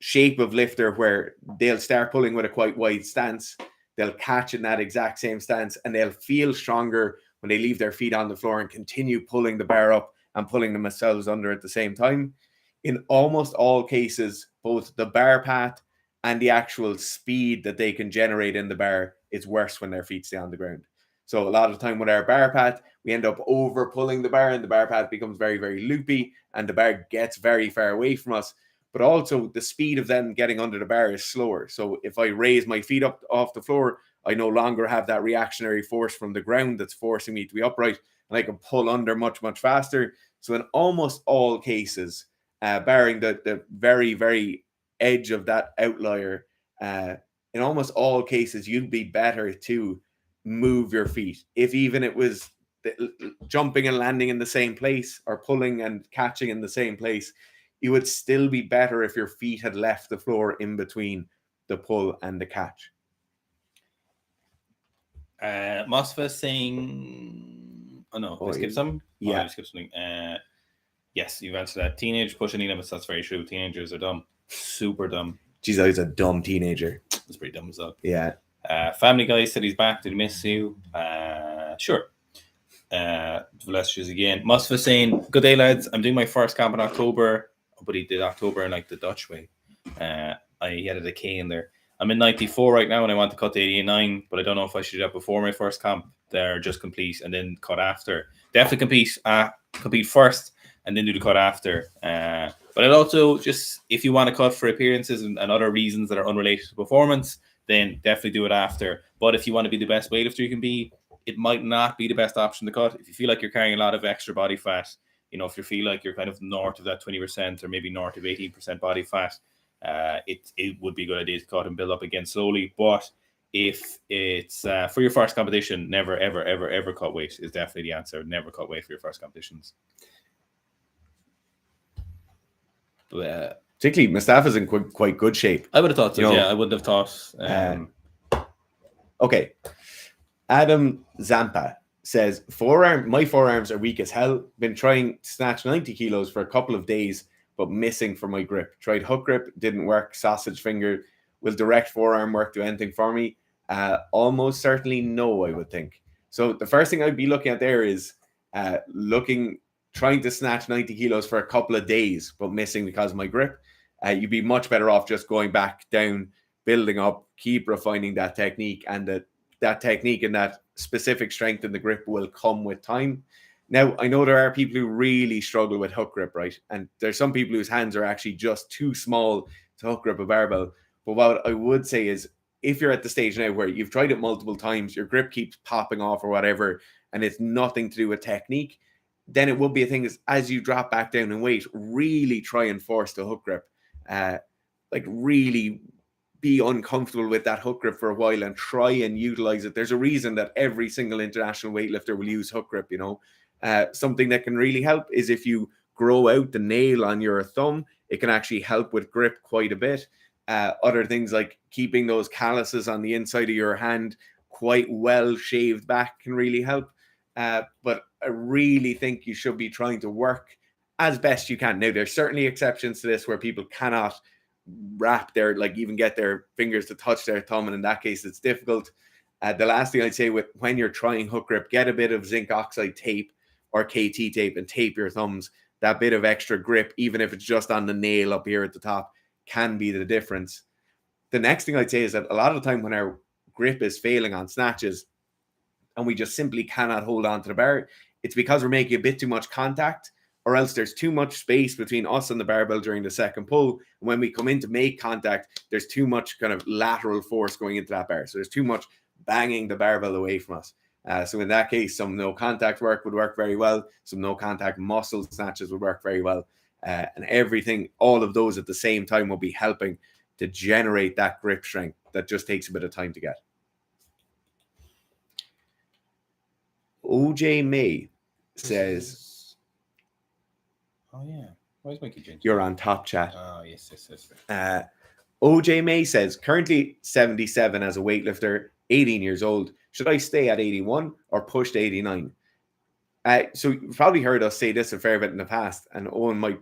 shape of lifter where they'll start pulling with a quite wide stance. They'll catch in that exact same stance, and they'll feel stronger when they leave their feet on the floor and continue pulling the bar up and pulling themselves under at the same time. In almost all cases, both the bar path and the actual speed that they can generate in the bar is worse when their feet stay on the ground. So a lot of the time with our bar path, we end up over pulling the bar, and the bar path becomes very, very loopy, and the bar gets very far away from us. But also the speed of them getting under the bar is slower. So if I raise my feet up off the floor, I no longer have that reactionary force from the ground that's forcing me to be upright, and I can pull under much, much faster. So in almost all cases, barring the very, very edge of that outlier, in almost all cases, you'd be better to move your feet. If even it was jumping and landing in the same place or pulling and catching in the same place, you would still be better if your feet had left the floor in between the pull and the catch. Mosfa saying, skip some? Yeah. I skip something. Yes, you've answered that. Teenage pushing limits, that's very true. Teenagers are dumb. Super dumb. Jeez, I was a dumb teenager. That's pretty dumb as well. Yeah. Family Guy said he's back. Did he miss you? Sure. Valestrius again. Mosfa saying, good day, lads. I'm doing my first camp in October, but he did October in like the Dutch way. He added a K in there. I'm in 94 right now, and I want to cut to 89, but I don't know if I should do that before my first camp. They're just complete and then cut after. Definitely compete first and then do the cut after. But it also just, if you want to cut for appearances and other reasons that are unrelated to performance, then definitely do it after. But if you want to be the best weightlifter you can be, it might not be the best option to cut. If you feel like you're carrying a lot of extra body fat, if you feel like you're kind of north of that 20% or maybe north of 18% body fat, it would be a good idea to cut and build up again slowly. But if it's for your first competition, never, ever, ever, ever cut weight is definitely the answer. Never cut weight for your first competitions. Particularly, Mustafa's in quite good shape. I would have thought so. You know, Yeah, I would have thought. Okay. Adam Zampa says, my forearms are weak as hell. Been trying to snatch 90 kilos for a couple of days, but missing for my grip. Tried hook grip, didn't work. Sausage finger. Will direct forearm work do anything for me? Almost certainly no, I would think. So the first thing I'd be looking at there is trying to snatch 90 kilos for a couple of days, but missing because of my grip. You'd be much better off just going back down, building up, keep refining that technique, and that technique and that specific strength in the grip will come with time. Now, I know there are people who really struggle with hook grip, right? And there's some people whose hands are actually just too small to hook grip a barbell. But what I would say is, if you're at the stage now where you've tried it multiple times, your grip keeps popping off or whatever, and it's nothing to do with technique, then it would be a thing is, as you drop back down in weight, really try and force the hook grip. Really be uncomfortable with that hook grip for a while and try and utilize it. There's a reason that every single international weightlifter will use hook grip, Something that can really help is if you grow out the nail on your thumb, it can actually help with grip quite a bit. Other things like keeping those calluses on the inside of your hand quite well shaved back can really help. But I really think you should be trying to work as best you can. Now, there's certainly exceptions to this where people cannot even get their fingers to touch their thumb, and in that case it's difficult. The last thing I'd say with when you're trying hook grip, get a bit of zinc oxide tape or KT tape and tape your thumbs. That bit of extra grip, even if it's just on the nail up here at the top, can be the difference. The next thing I'd say is that a lot of the time when our grip is failing on snatches and we just simply cannot hold on to the bar, it's because we're making a bit too much contact, or else there's too much space between us and the barbell during the second pull. And when we come in to make contact, there's too much kind of lateral force going into that bar. So there's too much banging the barbell away from us. So in that case, some no contact work would work very well. Some no contact muscle snatches would work very well. And everything, all of those at the same time will be helping to generate that grip strength that just takes a bit of time to get. OJ May says, "Oh yeah, where's Mikey Ginger? You're on top chat." Oh yes. OJ May says, currently 77 as a weightlifter, 18 years old. Should I stay at 81 or push to 89? So you've probably heard us say this a fair bit in the past, and Owen might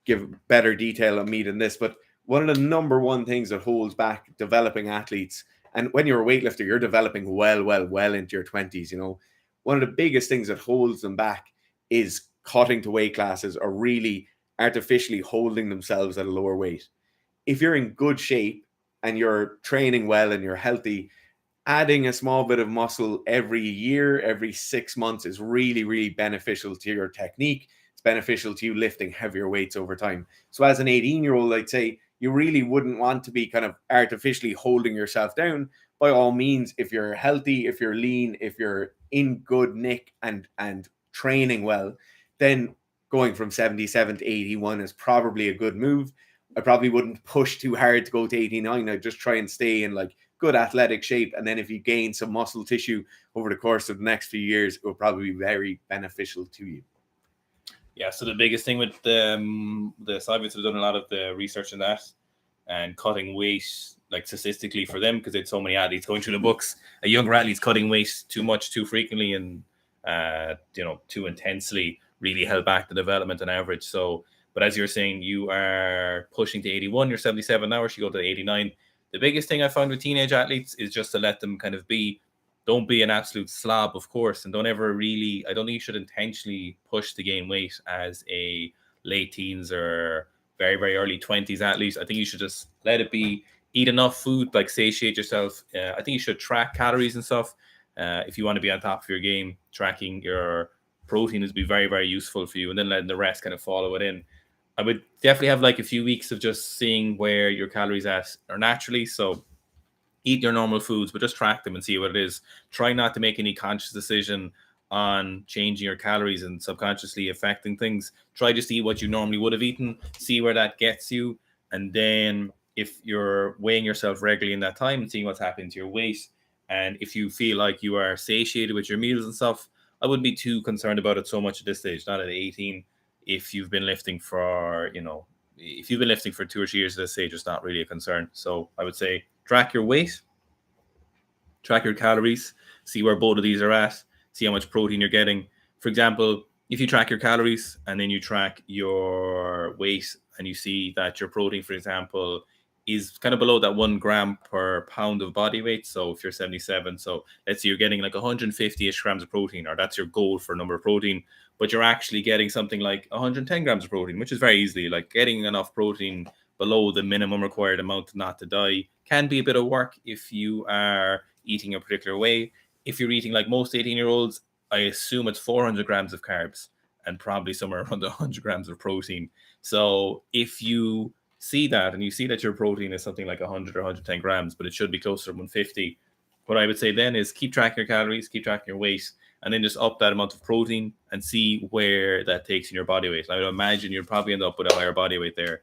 give better detail on me than this, but one of the number one things that holds back developing athletes, and when you're a weightlifter, you're developing well into your 20s, one of the biggest things that holds them back is cutting to weight classes or really artificially holding themselves at a lower weight. If you're in good shape and you're training well and you're healthy, adding a small bit of muscle every year, every 6 months is really, really beneficial to your technique. It's beneficial to you lifting heavier weights over time. So as an 18-year-old, I'd say you really wouldn't want to be kind of artificially holding yourself down. By all means, if you're healthy, if you're lean, if you're in good nick and training well, then going from 77 to 81 is probably a good move. I probably wouldn't push too hard to go to 89. I'd just try and stay in good athletic shape. And then if you gain some muscle tissue over the course of the next few years, it will probably be very beneficial to you. Yeah, so the biggest thing with the Soviets have done a lot of the research in that and cutting weight, statistically for them, because they had so many athletes going through the books, a younger athletes cutting weight too much, too frequently, and too intensely really held back the development on average. So, but as you're saying, you are pushing to 81, you're 77 now, or should go to 89. The biggest thing I found with teenage athletes is just to let them kind of don't be an absolute slob, of course, and don't ever really, I don't think you should intentionally push to gain weight as a late teens or very, very early 20s athlete. I think you should just let it be, eat enough food, satiate yourself. I think you should track calories and stuff. If you want to be on top of your game, tracking your protein is be very, very useful for you, and then letting the rest kind of follow it in. I would definitely have a few weeks of just seeing where your calories are naturally. So eat your normal foods, but just track them and see what it is. Try not to make any conscious decision on changing your calories and subconsciously affecting things. Try just to eat what you normally would have eaten, see where that gets you. And then if you're weighing yourself regularly in that time and seeing what's happening to your weight, and if you feel like you are satiated with your meals and stuff, I wouldn't be too concerned about it so much at this stage, not at 18. If you've been lifting for, if you've been lifting for 2 or 3 years at this stage, it's not really a concern. So I would say track your weight, track your calories, see where both of these are at, see how much protein you're getting. For example, if you track your calories and then you track your weight and you see that your protein, for example, is kind of below that 1 gram per pound of body weight. So if you're 77, so let's say you're getting like 150-ish grams of protein, or that's your goal for number of protein, but you're actually getting something like 110 grams of protein, which is very easily like getting enough protein below the minimum required amount not to die. Can be a bit of work if you are eating a particular way. If you're eating like most 18-year-olds, I assume it's 400 grams of carbs and probably somewhere around 100 grams of protein. So if you see that and you see that your protein is something like 100 or 110 grams, but it should be closer to 150, what I would say then is keep tracking your calories, keep tracking your weight, and then just up that amount of protein and see where that takes in your body weight. I would imagine you'd probably end up with a higher body weight there.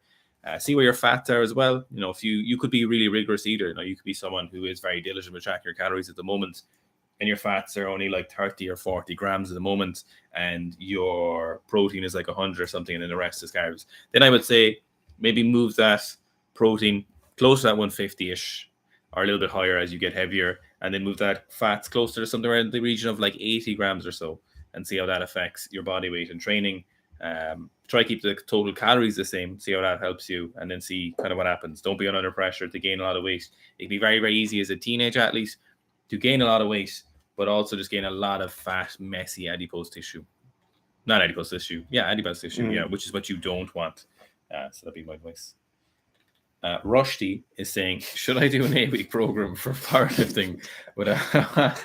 See where your fats are as well. You know, if you could be a really rigorous eater, you know, you could be someone who is very diligent with tracking your calories at the moment, and your fats are only like 30 or 40 grams at the moment, and your protein is like 100 or something, and then the rest is carbs. Then I would say maybe move that protein close to that 150-ish or a little bit higher as you get heavier, and then move that fats closer to something around the region of like 80 grams or so, and see how that affects your body weight and training. Try to keep the total calories the same, see how that helps you, and then see kind of what happens. Don't be under pressure to gain a lot of weight. It can be very, very easy as a teenage athlete to gain a lot of weight, but also just gain a lot of fat, messy adipose tissue. Not adipose tissue. Yeah, adipose tissue. Yeah, which is what you don't want. So that'd be my advice. Rushdie is saying, should I do an 8-week program for powerlifting without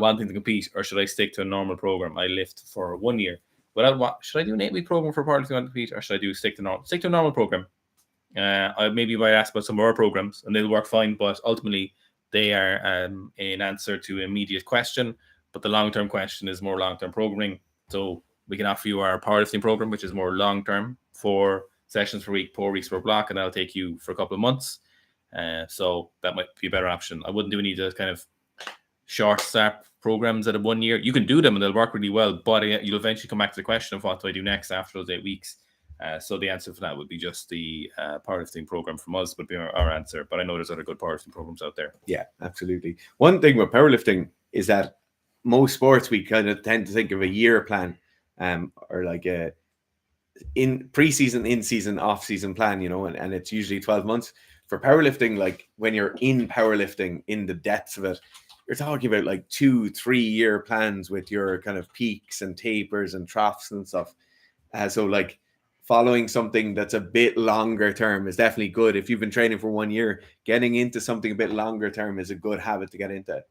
wanting to compete, or should I stick to a normal program? I lift for 1 year. Should I do an 8-week program for powerlifting to compete, or should I stick to a normal program? I maybe might ask about some more programs, and they'll work fine, but ultimately they are an answer to an immediate question. But the long-term question is more long-term programming. So we can offer you our powerlifting program, which is more long-term, 4 sessions per week, 4 weeks per block, and that'll take you for a couple of months. So that might be a better option. I wouldn't do any of the kind of short SAP programs at 1 year. You can do them and they'll work really well, but you'll eventually come back to the question of what do I do next after those 8 weeks. So the answer for that would be just the powerlifting program from us would be our answer. But I know there's other good powerlifting programs out there. Yeah, absolutely. One thing with powerlifting is that most sports we kind of tend to think of a year plan, or like a in preseason, in season, off season plan, you know, and it's usually 12 months. For powerlifting, like when you're in powerlifting, in the depths of it, you're talking about like 2-3 year plans with your kind of peaks and tapers and troughs and stuff. So like following something that's a bit longer term is definitely good. If you've been training for 1 year, getting into something a bit longer term is a good habit to get into.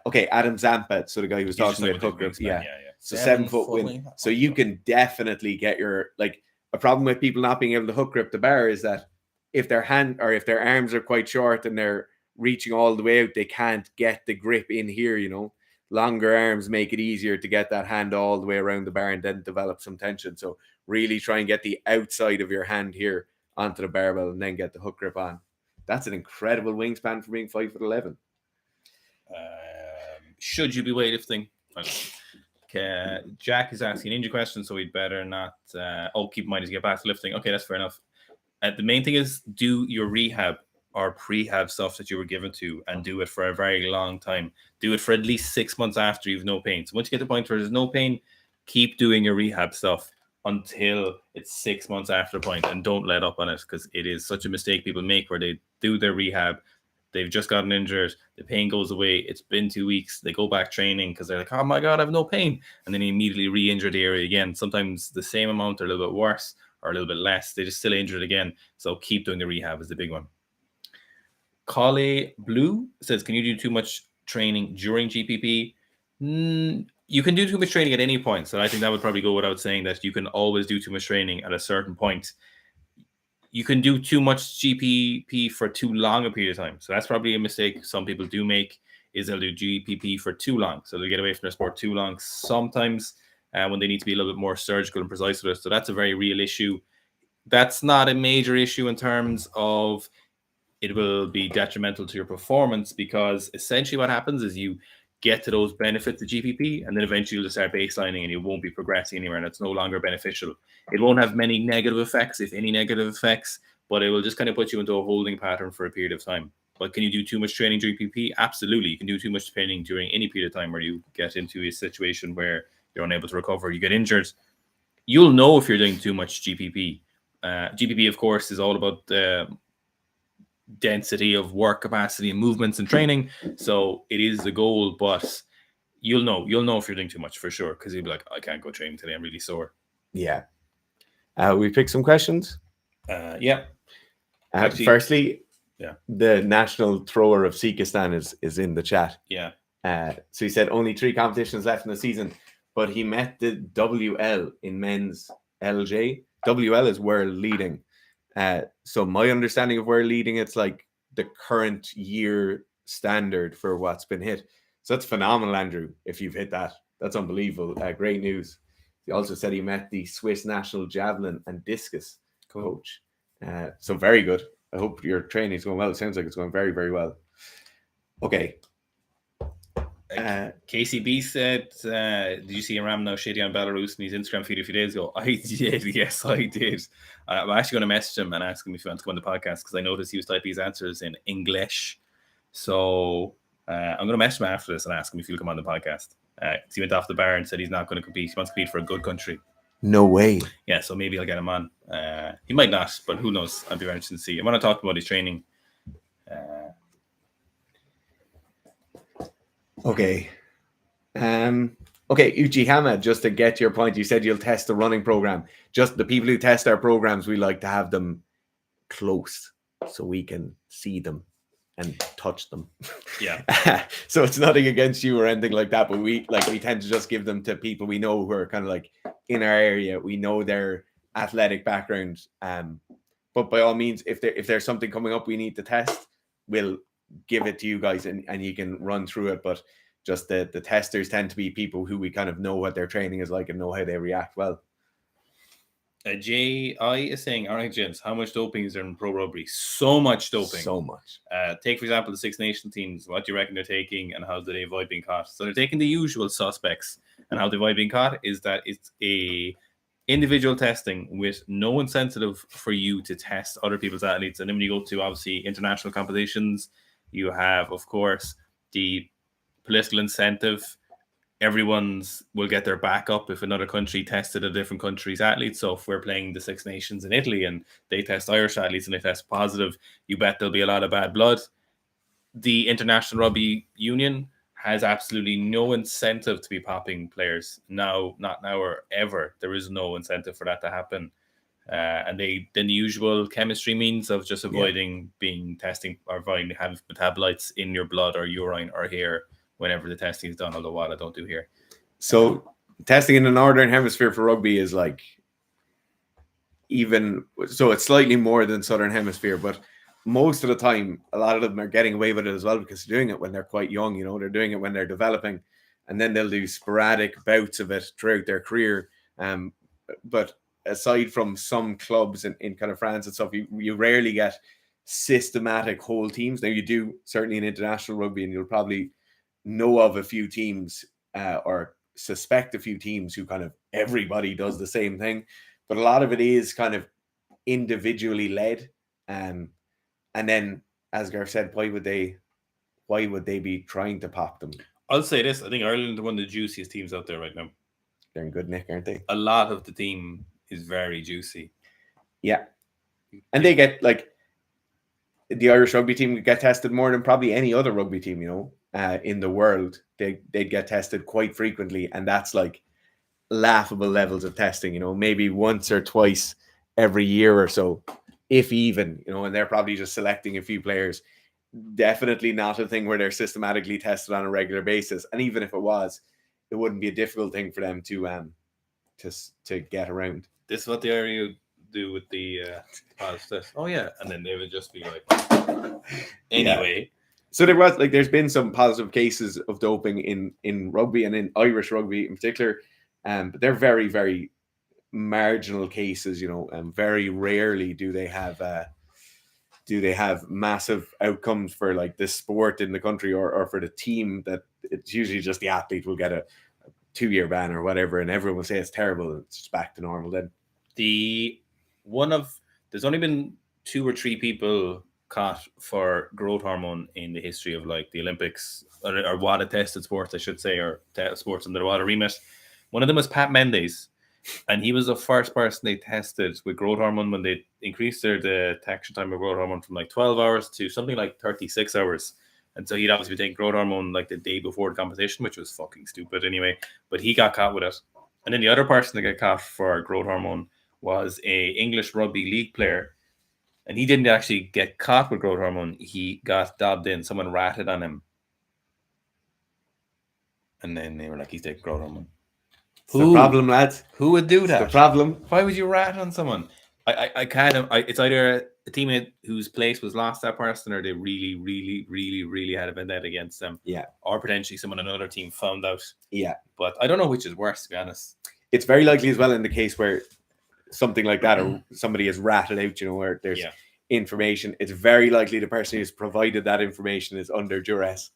Okay, Adam Zampa, so the guy who was talking about hook grip, yeah. So 7 foot win. So you can definitely get your, like, a problem with people not being able to hook grip the bar is that if their hand or if their arms are quite short and they're reaching all the way out, they can't get the grip in here, you know. Longer arms make it easier to get that hand all the way around the bar and then develop some tension. So really try and get the outside of your hand here onto the barbell and then get the hook grip on. That's an incredible wingspan for being 5'11". Should you be weightlifting? Okay. Jack is asking an injury question, so we'd better not. Keep in mind as you get back to lifting. Okay, that's fair enough. The main thing is do your rehab or prehab stuff that you were given to, and do it for a very long time. Do it for at least 6 months after you've no pain. So once you get to the point where there's no pain, keep doing your rehab stuff until it's 6 months after the point, and don't let up on it, because it is such a mistake people make where they do their rehab. They've just gotten injured. The pain goes away. It's been 2 weeks. They go back training because they're like, oh my God, I have no pain. And then they immediately re-injure the area again. Sometimes the same amount or a little bit worse or a little bit less. They just still injured again. So keep doing the rehab is the big one. Collie Blue says, can you do too much training during GPP? You can do too much training at any point. So I think that would probably go without saying that you can always do too much training at a certain point. You can do too much GPP for too long a period of time. So that's probably a mistake some people do make, is they'll do GPP for too long. So they'll get away from their sport too long sometimes when they need to be a little bit more surgical and precise with it. So that's a very real issue. That's not a major issue in terms of it will be detrimental to your performance, because essentially what happens is you get to those benefits of GPP, and then eventually you'll just start baselining and you won't be progressing anywhere, and it's no longer beneficial. It won't have many negative effects, if any negative effects, but it will just kind of put you into a holding pattern for a period of time. But can you do too much training during PP? Absolutely. You can do too much training during any period of time where you get into a situation where you're unable to recover, you get injured. You'll know if you're doing too much GPP. GPP, of course, is all about the density of work capacity and movements and training. So it is the goal, but you'll know if you're doing too much for sure, because you'll be like, I can't go training today, I'm really sore. Yeah. We picked some questions. Yeah. Actually, firstly, yeah, the national thrower of Sikistan is in the chat. Yeah. So he said only 3 competitions left in the season, but he met the WL in men's LJ. WL is world leading. So my understanding of world leading, it's like the current year standard for what's been hit. So that's phenomenal, Andrew. If you've hit that, that's unbelievable. Great news. He also said he met the Swiss national javelin and discus coach. So very good. I hope your training is going well. It sounds like it's going very, very well. Okay. KCB said, did you see Ram now shitty on Belarus in his Instagram feed a few days ago? I did. Yes, I did. I'm actually going to message him and ask him if he wants to come on the podcast, because I noticed he was typing his answers in English. So I'm going to message him after this and ask him if he'll come on the podcast. He went off the bar and said he's not going to compete. He wants to compete for a good country. No way. Yeah, so maybe I'll get him on. He might not, but who knows? I'll be very interested to see. I want to talk about his training. Okay. Okay, Uchihama, just to get to your point, you said you'll test the running program. Just the people who test our programs, we like to have them close so we can see them and touch them. Yeah. So it's nothing against you or anything like that, but we tend to just give them to people we know who are kind of like in our area. We know their athletic background. But by all means, if there's something coming up we need to test, we'll give it to you guys and you can run through it. But just the testers tend to be people who we kind of know what their training is like and know how they react well. J.I. is saying, all right, gents, how much doping is there in pro rugby? So much doping. So much. Take, for example, the Six Nations teams. What do you reckon they're taking and how do they avoid being caught? So they're taking the usual suspects. And how they avoid being caught is that it's a individual testing with no incentive for you to test other people's athletes. And then when you go to, obviously, international competitions, you have, of course, the political incentive. Everyone's will get their back up if another country tested a different country's athletes. So if we're playing the Six Nations in Italy and they test Irish athletes and they test positive, you bet there'll be a lot of bad blood. The International Rugby Union has absolutely no incentive to be popping players now, not now or ever. There is no incentive for that to happen. And then the usual chemistry means of just avoiding being testing or avoiding having metabolites in your blood or urine or hair whenever the testing is done, although what I don't do here. So testing in the Northern Hemisphere for rugby is like it's slightly more than Southern Hemisphere, but most of the time, a lot of them are getting away with it as well because they're doing it when they're quite young, they're doing it when they're developing, and then they'll do sporadic bouts of it throughout their career. But aside from some clubs in kind of France and stuff, you rarely get systematic whole teams. Now you do certainly in international rugby, and you'll probably know of a few teams or suspect a few teams who kind of everybody does the same thing, but a lot of it is kind of individually led. And then, as Gareth said, why would they be trying to pop them? I'll say this: I think Ireland are one of the juiciest teams out there right now. They're in good nick, aren't they? A lot of the team is very juicy. Yeah, and they get like the Irish rugby team get tested more than probably any other rugby team, in the world. They'd get tested quite frequently, and that's like laughable levels of testing, maybe once or twice every year or so, if even, and they're probably just selecting a few players. Definitely not a thing where they're systematically tested on a regular basis. And even if it was, it wouldn't be a difficult thing for them to get around. This is what the area do with the test. Oh yeah, and then they would just be like, anyway. Yeah. So there's been some positive cases of doping in rugby and in Irish rugby in particular, but they're very, very marginal cases, and very rarely do they have massive outcomes for like the sport in the country or for the team that it's usually just the athlete will get a 2-year ban or whatever, and everyone will say it's terrible. And it's just back to normal then. There's only been 2 or 3 people caught for growth hormone in the history of like the Olympics or WADA tested sports, I should say, or sports under the WADA remit. One of them was Pat Mendes, and he was the first person they tested with growth hormone when they increased their detection time of growth hormone from like 12 hours to something like 36 hours. And so he'd obviously been taking growth hormone like the day before the competition, which was fucking stupid anyway. But he got caught with it. And then the other person that got caught for growth hormone was a English rugby league player. And he didn't actually get caught with growth hormone. He got dobbed in. Someone ratted on him. And then they were like, he's taking growth hormone. It's the problem, lads. Who would do that? It's the problem. Why would you rat on someone? I can't. It's either a teammate whose place was lost that person, or they really, really, really, really had a vendetta against them. Yeah. Or potentially someone on another team found out. Yeah. But I don't know which is worse, to be honest. It's very likely as well in the case where something like that, or somebody is ratted out, where there's information. It's very likely the person who's provided that information is under duress,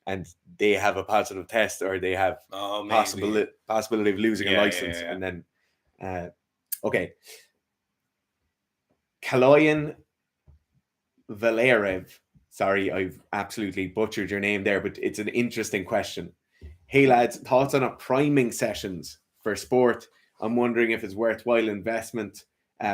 and they have a positive test, or they have possibility of losing a license. And then, okay. Kaloyan Valerev. Sorry, I've absolutely butchered your name there, but it's an interesting question. Hey lads, thoughts on a priming sessions for sport? I'm wondering if it's worthwhile investment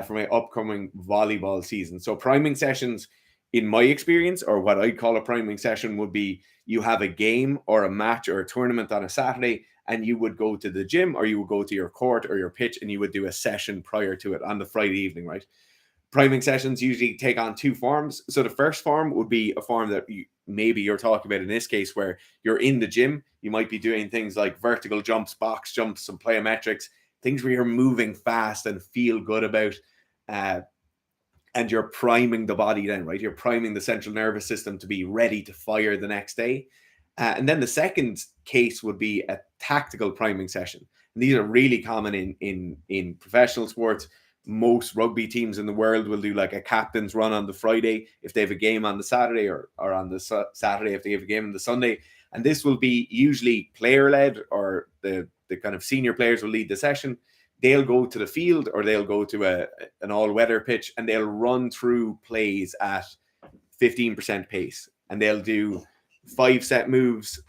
for my upcoming volleyball season. So priming sessions, in my experience, or what I call a priming session, would be you have a game or a match or a tournament on a Saturday, and you would go to the gym, or you would go to your court or your pitch, and you would do a session prior to it on the Friday evening, right? Priming sessions usually take on 2 forms. So the first form would be a form that maybe you're talking about in this case, where you're in the gym. You might be doing things like vertical jumps, box jumps, some plyometrics, things where you're moving fast and feel good about, and you're priming the body then, right? You're priming the central nervous system to be ready to fire the next day. And then the second case would be a tactical priming session. And these are really common in professional sports. Most rugby teams in the world will do like a captain's run on the Friday if they have a game on the Saturday, or on the Saturday if they have a game on the Sunday. And this will be usually player-led, or the kind of senior players will lead the session. They'll go to the field, or they'll go to an all-weather pitch, and they'll run through plays at 15% pace. And they'll do 5 set moves,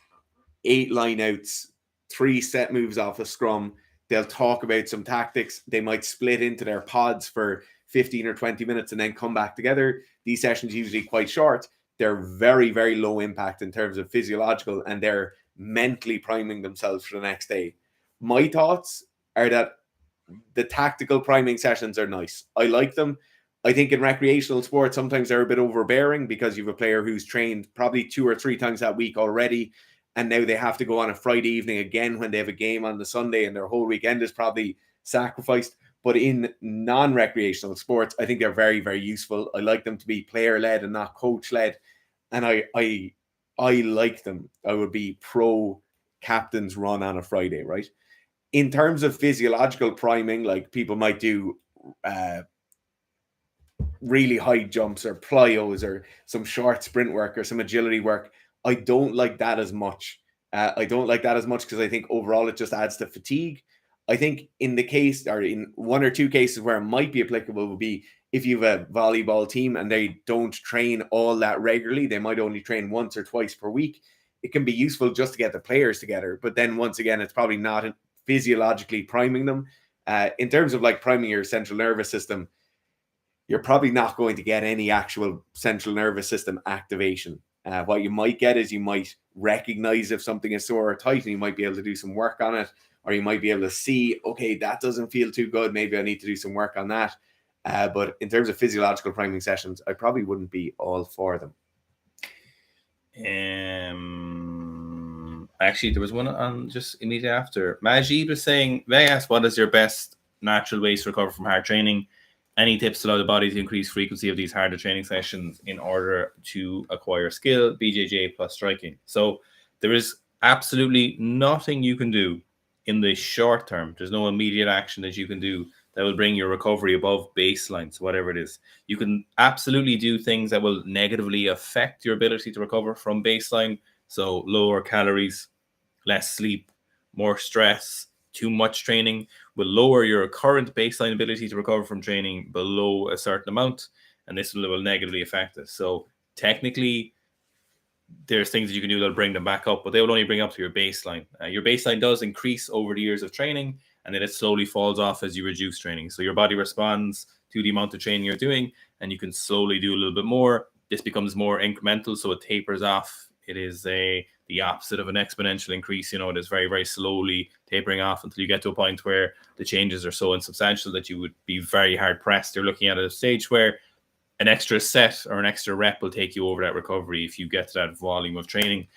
8 line-outs, 3 set moves off a scrum. They'll talk about some tactics. They might split into their pods for 15 or 20 minutes and then come back together. These sessions are usually quite short. They're very, very low impact in terms of physiological, and they're mentally priming themselves for the next day. My thoughts are that the tactical priming sessions are nice. I like them. I think in recreational sports, sometimes they're a bit overbearing, because you have a player who's trained probably 2 or 3 times that week already, and now they have to go on a Friday evening again when they have a game on the Sunday, and their whole weekend is probably sacrificed. But in non-recreational sports, I think they're very, very useful. I like them to be player-led and not coach-led. And I like them. I would be pro captain's run on a Friday, right? In terms of physiological priming, like people might do really high jumps or plyos or some short sprint work or some agility work. I don't like that as much. Because I think overall it just adds to fatigue. I think in the case, or in 1 or 2 cases where it might be applicable, would be if you have a volleyball team and they don't train all that regularly. They might only train once or twice per week. It can be useful just to get the players together. But then once again, it's probably not physiologically priming them. In terms of like priming your central nervous system, you're probably not going to get any actual central nervous system activation. What you might get is you might recognize if something is sore or tight, and you might be able to do some work on it, or you might be able to see, okay, that doesn't feel too good. Maybe I need to do some work on that. But in terms of physiological priming sessions, I probably wouldn't be all for them. Actually, there was one on just immediately after. Majid was saying, they asked, what is your best natural ways to recover from hard training? Any tips to allow the body to increase frequency of these harder training sessions in order to acquire skill, BJJ plus striking? So there is absolutely nothing you can do in the short term. There's no immediate action that you can do that will bring your recovery above baseline. So whatever it is, you can absolutely do things that will negatively affect your ability to recover from baseline, So lower calories, less sleep, more stress, too much training will lower your current baseline ability to recover from training below a certain amount, and this will negatively affect it. So technically, there's things that you can do that'll bring them back up, but they will only bring up to your baseline. Your baseline does increase over the years of training, and then it slowly falls off as you reduce training. So your body responds to the amount of training you're doing, and you can slowly do a little bit more. This becomes more incremental, so it tapers off. It is the opposite of an exponential increase. It is very, very slowly tapering off until you get to a point where the changes are so insubstantial that you would be very hard pressed. You're looking at a stage where an extra set or an extra rep will take you over that recovery if you get to that volume of training,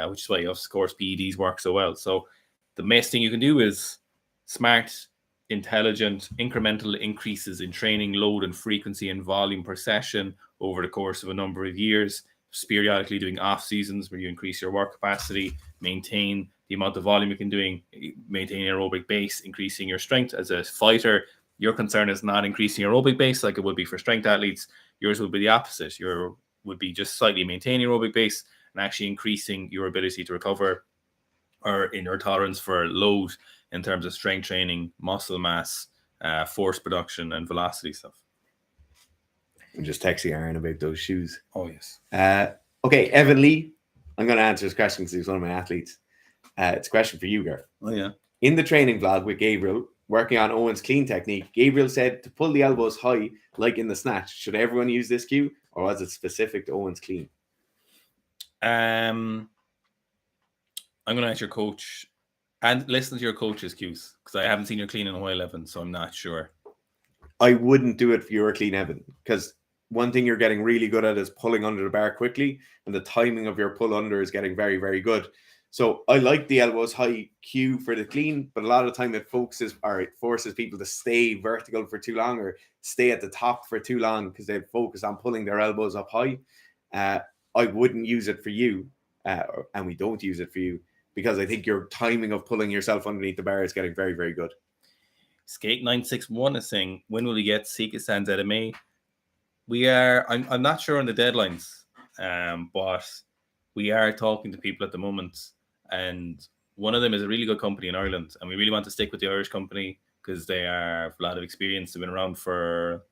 which is why, of course, PEDs work so well. So the best thing you can do is smart, intelligent, incremental increases in training load and frequency and volume per session over the course of a number of years, periodically doing off seasons where you increase your work capacity, maintain the amount of volume you can doing, maintain aerobic base, increasing your strength. As a fighter, your concern is not increasing aerobic base like it would be for strength athletes. Yours would be the opposite. Your would be just slightly maintaining aerobic base and actually increasing your ability to recover or in your tolerance for load in terms of strength training, muscle mass, force production, and velocity stuff. I'm just texting Aaron about those shoes. Oh, yes. Okay, Evan Lee. I'm going to answer this question because he's one of my athletes. It's a question for you, Gar. Oh, yeah. In the training vlog with Gabriel, working on Owen's clean technique, Gabriel said to pull the elbows high, like in the snatch. Should everyone use this cue, or was it specific to Owen's clean? I'm going to ask your coach and listen to your coach's cues because I haven't seen your clean in a while, Evan, so I'm not sure. I wouldn't do it if you were clean, Evan, because one thing you're getting really good at is pulling under the bar quickly, and the timing of your pull under is getting very, very good. So I like the elbows high cue for the clean, but a lot of the time it forces people to stay vertical for too long or stay at the top for too long because they focus on pulling their elbows up high. I wouldn't use it for you, and we don't use it for you, because I think your timing of pulling yourself underneath the bar is getting very, very good. Skate 961 is saying, when will we get Sika Sands MMA? We are, I'm not sure on the deadlines, but we are talking to people at the moment, and one of them is a really good company in Ireland, and we really want to stick with the Irish company because they have a lot of experience. They've been around for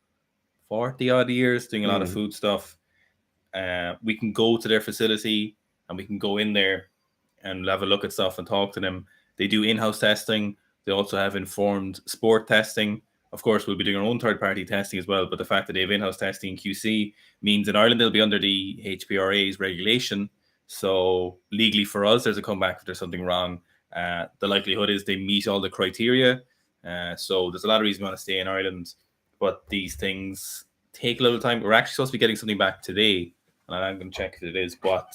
40 odd years doing a lot of food stuff. We can go to their facility and we can go in there and have a look at stuff and talk to them. They do in-house testing. They also have informed sport testing. Of course, we'll be doing our own third-party testing as well, but the fact that they have in-house testing in QC means in Ireland they'll be under the HPRA's regulation. So legally for us, there's a comeback if there's something wrong. The likelihood is they meet all the criteria. So there's a lot of reason we want to stay in Ireland, but these things take a little time. We're actually supposed to be getting something back today, and I'm going to check if it is, but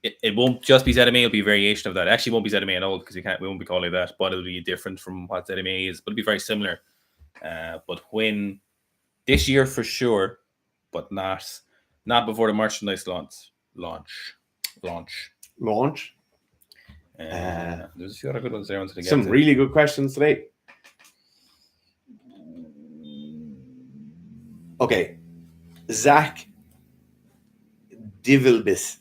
it won't just be ZMA. It'll be a variation of that. It actually won't be ZMA at all because we won't be calling it that, but it'll be different from what ZMA is, but it'll be very similar. But when this year for sure, but not before the merchandise launch. There's a few other good ones there. Some really good questions today. Okay, Zach Divilbis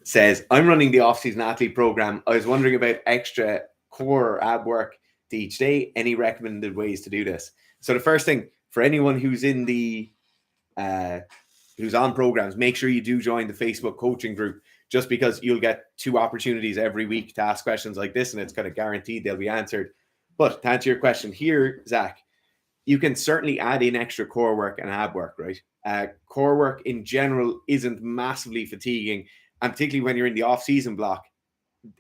says, I'm running the off-season athlete program. I was wondering about extra core or ab work to each day. Any recommended ways to do this? So the first thing for anyone who's in the who's on programs, make sure you do join the Facebook coaching group, just because you'll get 2 opportunities every week to ask questions like this, and it's kind of guaranteed they'll be answered. But to answer your question here, Zach, you can certainly add in extra core work and ab work, right? Core work in general isn't massively fatiguing, and particularly when you're in the off-season block,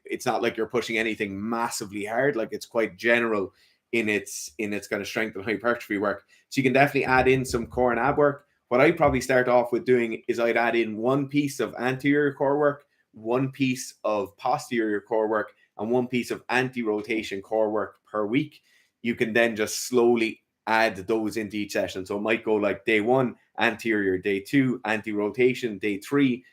it's not like you're pushing anything massively hard. Like, it's quite general in its kind of strength and hypertrophy work. So you can definitely add in some core and ab work. What I probably start off with doing is I'd add in 1 piece of anterior core work, 1 piece of posterior core work, and 1 piece of anti-rotation core work per week. You can then just slowly add those into each session. So it might go like day 1, anterior, day 2, anti-rotation, day 3,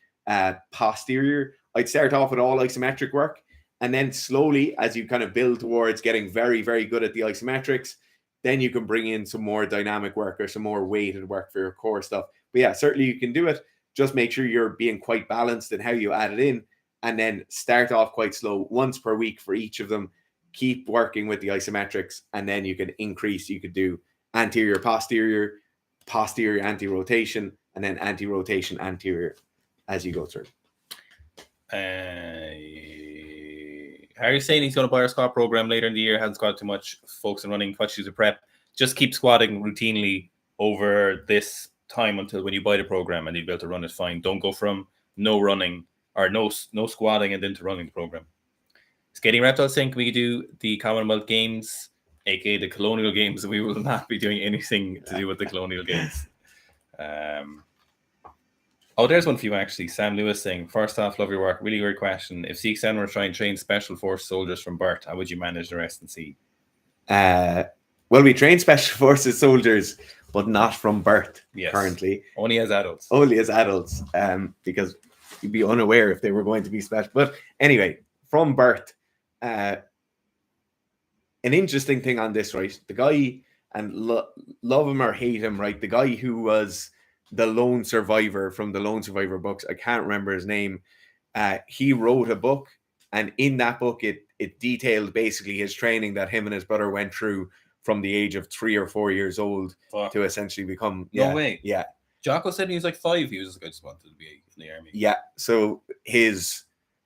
posterior. I'd start off with all isometric work, and then slowly, as you kind of build towards getting very, very good at the isometrics, then you can bring in some more dynamic work or some more weighted work for your core stuff. But yeah, certainly you can do it. Just make sure you're being quite balanced in how you add it in. and then start off quite slow, once per week for each of them. Keep working with the isometrics, and then you can increase. You could do anterior, posterior, posterior, anti-rotation, and then anti-rotation, anterior as you go through. Harry's saying he's going to buy our squat program later in the year. Hasn't got too much focus on running, quite shoes of prep. Just keep squatting routinely over this time until when you buy the program, and you'll be able to run it fine. Don't go from no running or no squatting and then to running the program. Skating Reptile saying, can we do the Commonwealth Games, aka the Colonial Games? We will not be doing anything to do with the Colonial Games. Oh, there's one for you actually. Sam Lewis saying, first off, love your work. Really great question. If CXN were trying to train special force soldiers from birth, how would you manage the rest and see? Well, we train special forces soldiers, but not from birth currently. Only as adults. Only as adults, because you'd be unaware if they were going to be special. But anyway, from birth, an interesting thing on this, right? The guy, and love him or hate him, right? The guy who was the lone survivor from the Lone Survivor books, I can't remember his name. He wrote a book, and in that book, it detailed basically his training that him and his brother went through from the age of 3 or 4 years old to essentially become. No way. Yeah. Jocko said he was like 5. He was just wanted to be in the army. Yeah. So his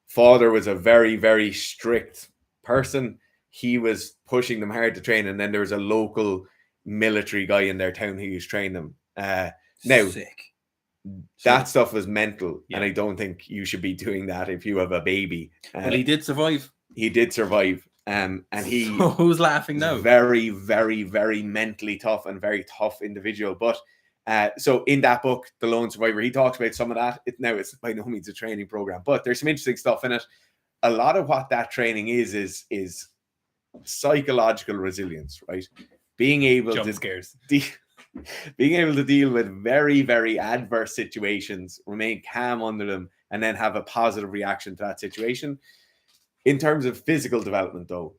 father was a very, very strict person. He was pushing them hard to train, and then there was a local military guy in their town who used to train them. Now, sick. That stuff was mental, and I don't think you should be doing that if you have a baby. But he did survive. He did survive, and he so who's laughing now? Very, very, very mentally tough and very tough individual. But so in that book, The Lone Survivor, he talks about some of that. Now it's by no means a training program, but there's some interesting stuff in it. A lot of what that training is psychological resilience, right? Being able Jump to scares. Being able to deal with very, very adverse situations, remain calm under them, and then have a positive reaction to that situation. In terms of physical development, though,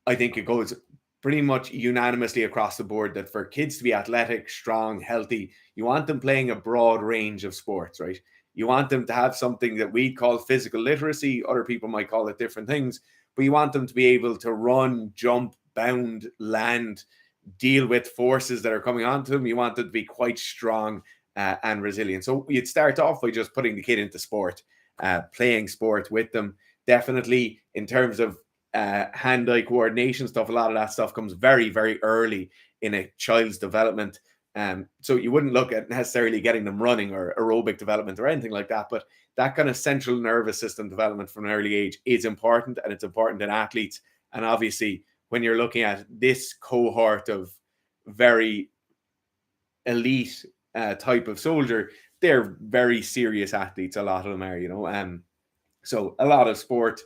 I think it goes pretty much unanimously across the board that for kids to be athletic, strong, healthy, you want them playing a broad range of sports, right? You want them to have something that we call physical literacy. Other people might call it different things, but you want them to be able to run, jump, bound, land, deal with forces that are coming onto them. You want them to be quite strong and resilient. So you'd start off by just putting the kid into sport, playing sport with them. Definitely in terms of hand-eye coordination stuff, a lot of that stuff comes very, very early in a child's development. So you wouldn't look at necessarily getting them running or aerobic development or anything like that, but that kind of central nervous system development from an early age is important, and it's important in athletes. And obviously, when you're looking at this cohort of very elite type of soldier, they're very serious athletes. A lot of them are, so a lot of sport.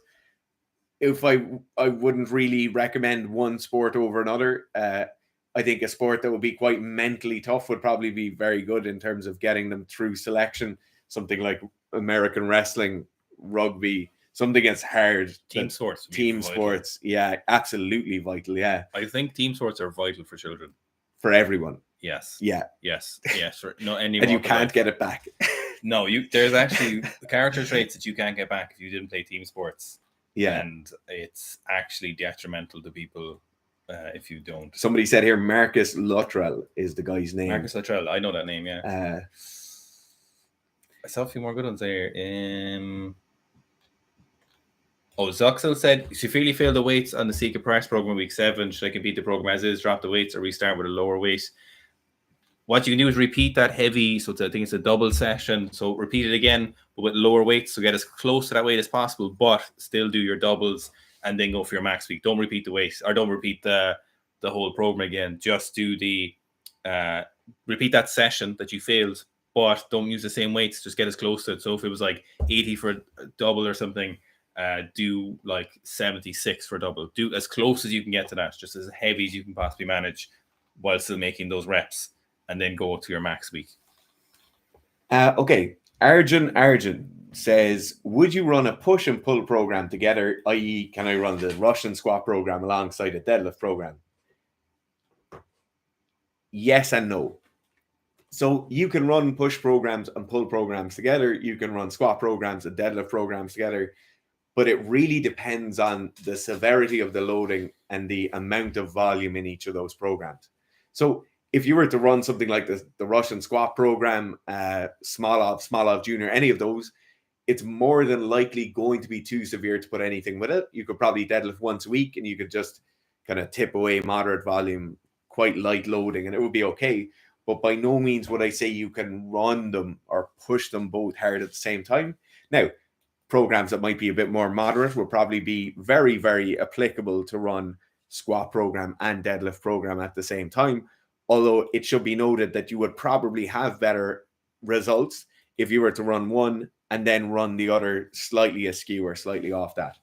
If I wouldn't really recommend one sport over another. I think a sport that would be quite mentally tough would probably be very good in terms of getting them through selection. Something like American wrestling, rugby, something that's hard. Team sports. Team sports. Yeah, absolutely vital. Yeah. I think team sports are vital for children. For everyone. Yes. Yeah. Yes. Yes. No, and you can't get it back. No, there's actually character traits that you can't get back if you didn't play team sports. Yeah. And it's actually detrimental to people if you don't. Somebody said here, Marcus Luttrell is the guy's name. Marcus Luttrell. I know that name, yeah. I saw a few more good ones there. Zoxel said, severely failed the weights on the Seeker Press program week 7. Should I compete the program as is, drop the weights, or restart with a lower weight? What you can do is repeat that heavy. So I think it's a double session. So repeat it again, but with lower weights. So get as close to that weight as possible, but still do your doubles and then go for your max week. Don't repeat the weight, or don't repeat the whole program again. Just do the repeat that session that you failed, but don't use the same weights. Just get as close to it. So if it was like 80 for a double or something, do like 76 for a double. Do as close as you can get to that, just as heavy as you can possibly manage while still making those reps, and then go to your max week. Okay. Arjun says, would you run a push and pull program together, i.e. can I run the Russian squat program alongside a deadlift program? Yes and no. So you can run push programs and pull programs together. You can run squat programs and deadlift programs together. but it really depends on the severity of the loading and the amount of volume in each of those programs. So if you were to run something like the Russian squat program, Smolov Junior, any of those, it's more than likely going to be too severe to put anything with it. You could probably deadlift once a week and you could just kind of tip away moderate volume, quite light loading, and it would be okay. But by no means would I say you can run them or push them both hard at the same time. Now, programs that might be a bit more moderate will probably be very, very applicable to run squat program and deadlift program at the same time. Although it should be noted that you would probably have better results if you were to run one and then run the other slightly askew or slightly off that.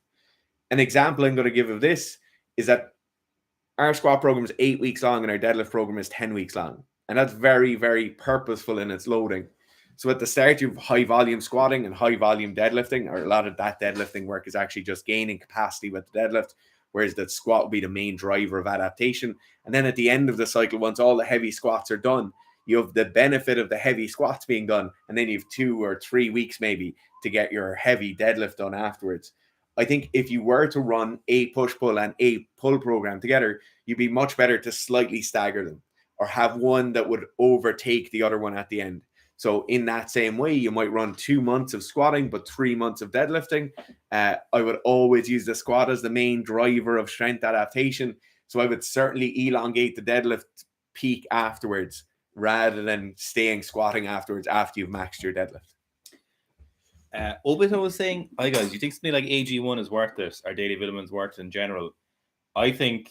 An example I'm going to give of this is that our squat program is 8 weeks long and our deadlift program is 10 weeks long. And that's very, very purposeful in its loading. So at the start, you have high volume squatting and high volume deadlifting, or a lot of that deadlifting work is actually just gaining capacity with the deadlift, whereas the squat will be the main driver of adaptation. And then at the end of the cycle, once all the heavy squats are done, you have the benefit of the heavy squats being done, and then you have 2 or 3 weeks maybe to get your heavy deadlift done afterwards. I think if you were to run a push-pull and a pull program together, you'd be much better to slightly stagger them or have one that would overtake the other one at the end. So in that same way, you might run 2 months of squatting, but 3 months of deadlifting. I would always use the squat as the main driver of strength adaptation. So I would certainly elongate the deadlift peak afterwards rather than staying squatting afterwards after you've maxed your deadlift. Obito was saying, hi guys, do you think something like AG1 is worth it, or daily vitamins worth it in general? I think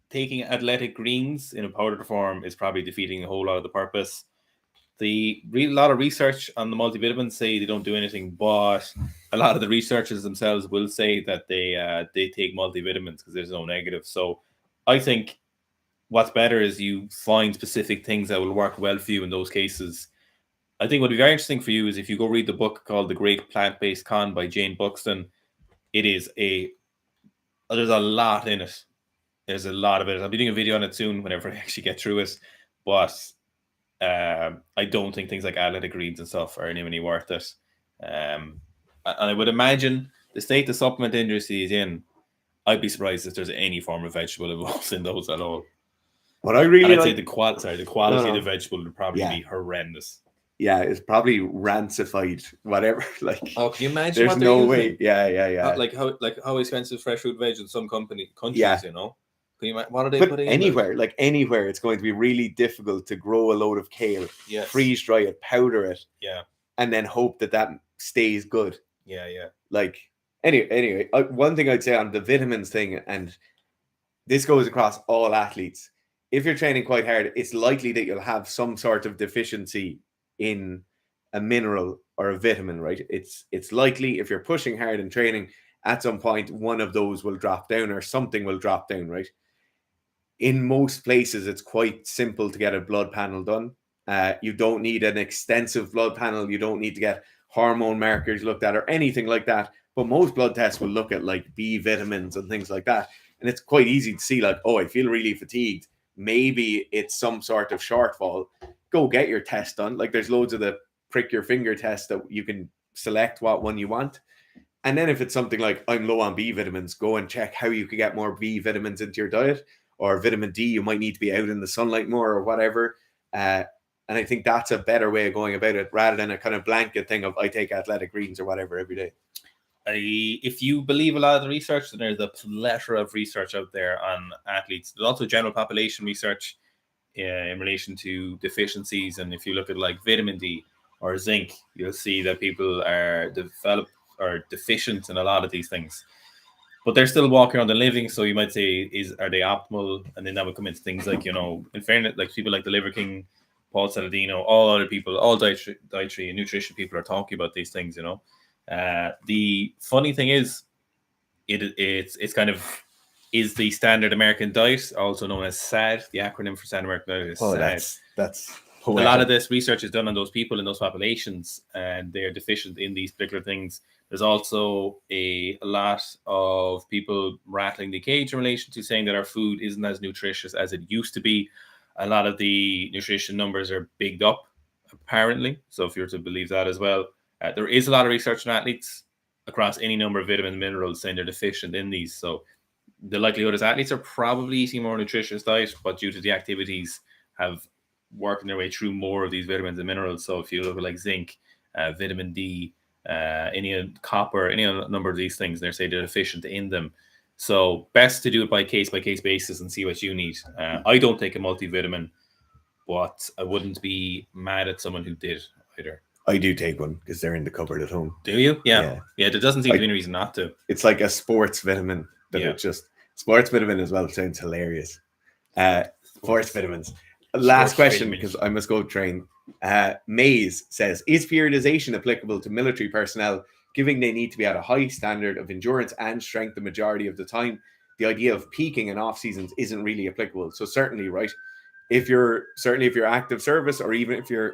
taking athletic greens in a powdered form is probably defeating a whole lot of the purpose. A lot of research on the multivitamins say they don't do anything, but a lot of the researchers themselves will say that they take multivitamins because there's no negative. So I think what's better is you find specific things that will work well for you in those cases. I think what would be very interesting for you is if you go read the book called The Great Plant-Based Con by Jane Buxton. There's a lot in it. There's a lot of it. I'll be doing a video on it soon whenever I actually get through it. But I don't think things like athletic greens and stuff are any worth it. And I would imagine the state the supplement industry is in, I'd be surprised if there's any form of vegetable involved in those at all. What I really I'd say the quality of the vegetable would probably be horrendous. Yeah, it's probably rancified, whatever. Like, can you imagine? There's what no using? way. Yeah. Like how expensive fresh fruit veg in some countries, you know. What are they putting anywhere? Like anywhere, it's going to be really difficult to grow a load of kale, freeze dry it, powder it, and then hope that stays good. Yeah. Like anyway, one thing I'd say on the vitamins thing, and this goes across all athletes. If you're training quite hard, it's likely that you'll have some sort of deficiency in a mineral or a vitamin, right? It's likely if you're pushing hard and training, at some point one of those will drop down or something will drop down, right? In most places, it's quite simple to get a blood panel done. You don't need an extensive blood panel. You don't need to get hormone markers looked at or anything like that. But most blood tests will look at like B vitamins and things like that. And it's quite easy to see like, oh, I feel really fatigued. Maybe it's some sort of shortfall. Go get your test done. Like there's loads of the prick your finger tests that you can select what one you want. And then if it's something like I'm low on B vitamins, go and check how you could get more B vitamins into your diet, or vitamin D, you might need to be out in the sunlight more or whatever. And I think that's a better way of going about it rather than a kind of blanket thing of I take athletic greens or whatever every day. If you believe a lot of the research, then there's a plethora of research out there on athletes. There's also general population research in relation to deficiencies. And if you look at like vitamin D or zinc, you'll see that people are deficient in a lot of these things. But they're still walking around and living, so you might say, are they optimal? And then that would come into things like, you know, in fairness, like people like the Liver King, Paul Saladino, all other people, all dietary and nutrition people are talking about these things, you know. The funny thing is, it's kind of is the standard American diet, also known as SAD. The acronym for standard American diet is SAD. That's a lot of this research is done on those people in those populations, and they're deficient in these particular things. There's also a lot of people rattling the cage in relation to saying that our food isn't as nutritious as it used to be. A lot of the nutrition numbers are bigged up, apparently. So if you're to believe that as well, there is a lot of research on athletes. across any number of vitamins and minerals saying they're deficient in these. So the likelihood is athletes are probably eating more nutritious diet, but due to the activities have working their way through more of these vitamins and minerals. So if you look at like zinc, vitamin D, any copper, any number of these things, they're saying they're deficient in them. So best to do it by case basis and see what you need. I don't take a multivitamin, but I wouldn't be mad at someone who did either. I do take one because they're in the cupboard at home. Do you? Yeah. There doesn't seem to be any reason not to. It's like a sports vitamin that it just sports vitamin as well sounds hilarious. Sports vitamins. Last question because I must go train. Maze says, is periodization applicable to military personnel, given they need to be at a high standard of endurance and strength the majority of the time? The idea of peaking in off seasons isn't really applicable. So certainly, right, if you're active service, or even if you're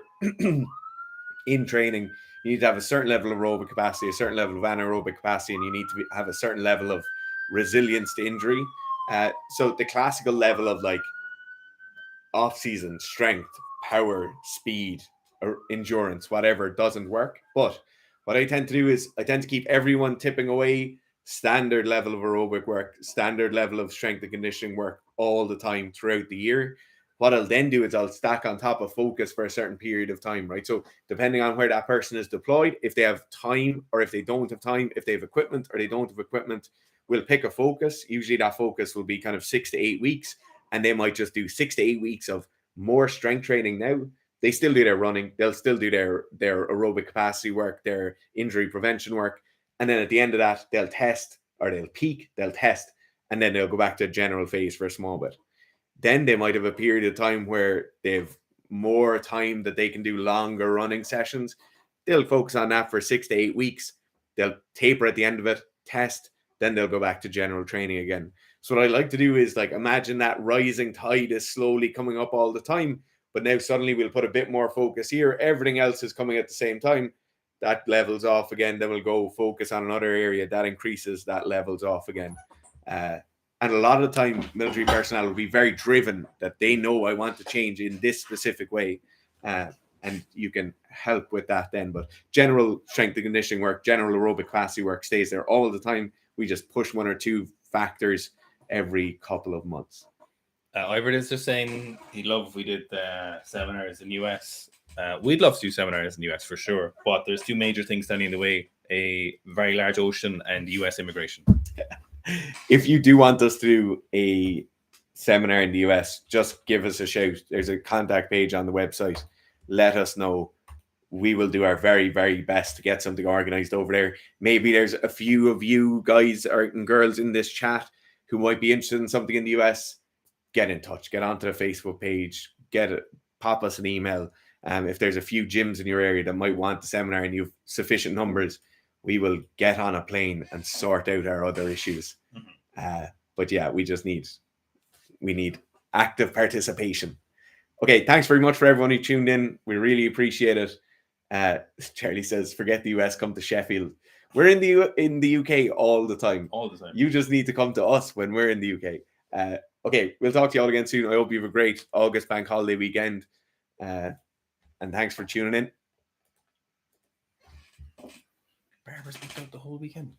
in training, you need to have a certain level of aerobic capacity, a certain level of anaerobic capacity, and you need to have a certain level of resilience to injury. So the classical level of like off-season strength, power, speed, or endurance, whatever, doesn't work. But what I tend to do is I tend to keep everyone tipping away standard level of aerobic work, standard level of strength and conditioning work all the time throughout the year. What I'll then do is I'll stack on top of focus for a certain period of time, right? So depending on where that person is deployed, if they have time or if they don't have time, if they have equipment or they don't have equipment, we'll pick a focus. Usually that focus will be kind of 6 to 8 weeks, and they might just do 6 to 8 weeks of more strength training now. They still do their running. They'll still do their aerobic capacity work, their injury prevention work. And then at the end of that, they'll test, or they'll peak, they'll test, and then they'll go back to a general phase for a small bit. Then they might have a period of time where they've more time that they can do longer running sessions. They'll focus on that for 6 to 8 weeks. They'll taper at the end of it, test, then they'll go back to general training again. So what I like to do is like imagine that rising tide is slowly coming up all the time, but now suddenly we'll put a bit more focus here. Everything else is coming at the same time. That levels off again. Then we'll go focus on another area that increases, that levels off again. And a lot of the time, military personnel will be very driven that they know I want to change in this specific way. And you can help with that then. But general strength and conditioning work, general aerobic capacity work stays there all the time. We just push 1 or 2 factors every couple of months. Ivor is just saying he'd love if we did seminars in the US. We'd love to do seminars in the US for sure. But there's 2 major things standing in the way: a very large ocean and US immigration. If you do want us to do a seminar in the US, just give us a shout. There's a contact page on the website. Let us know. We will do our very, very best to get something organized over there. Maybe there's a few of you guys and girls in this chat who might be interested in something in the US. Get in touch. Get onto the Facebook page. Pop us an email. If there's a few gyms in your area that might want the seminar and you have sufficient numbers, we will get on a plane and sort out our other issues. But yeah, we need active participation. Okay, thanks very much for everyone who tuned in. We really appreciate it. Charlie says, forget the US, come to Sheffield. We're in the UK all the time. All the time. You just need to come to us when we're in the UK. Okay, we'll talk to you all again soon. I hope you have a great August bank holiday weekend. And thanks for tuning in. Barbara's booked out the whole weekend.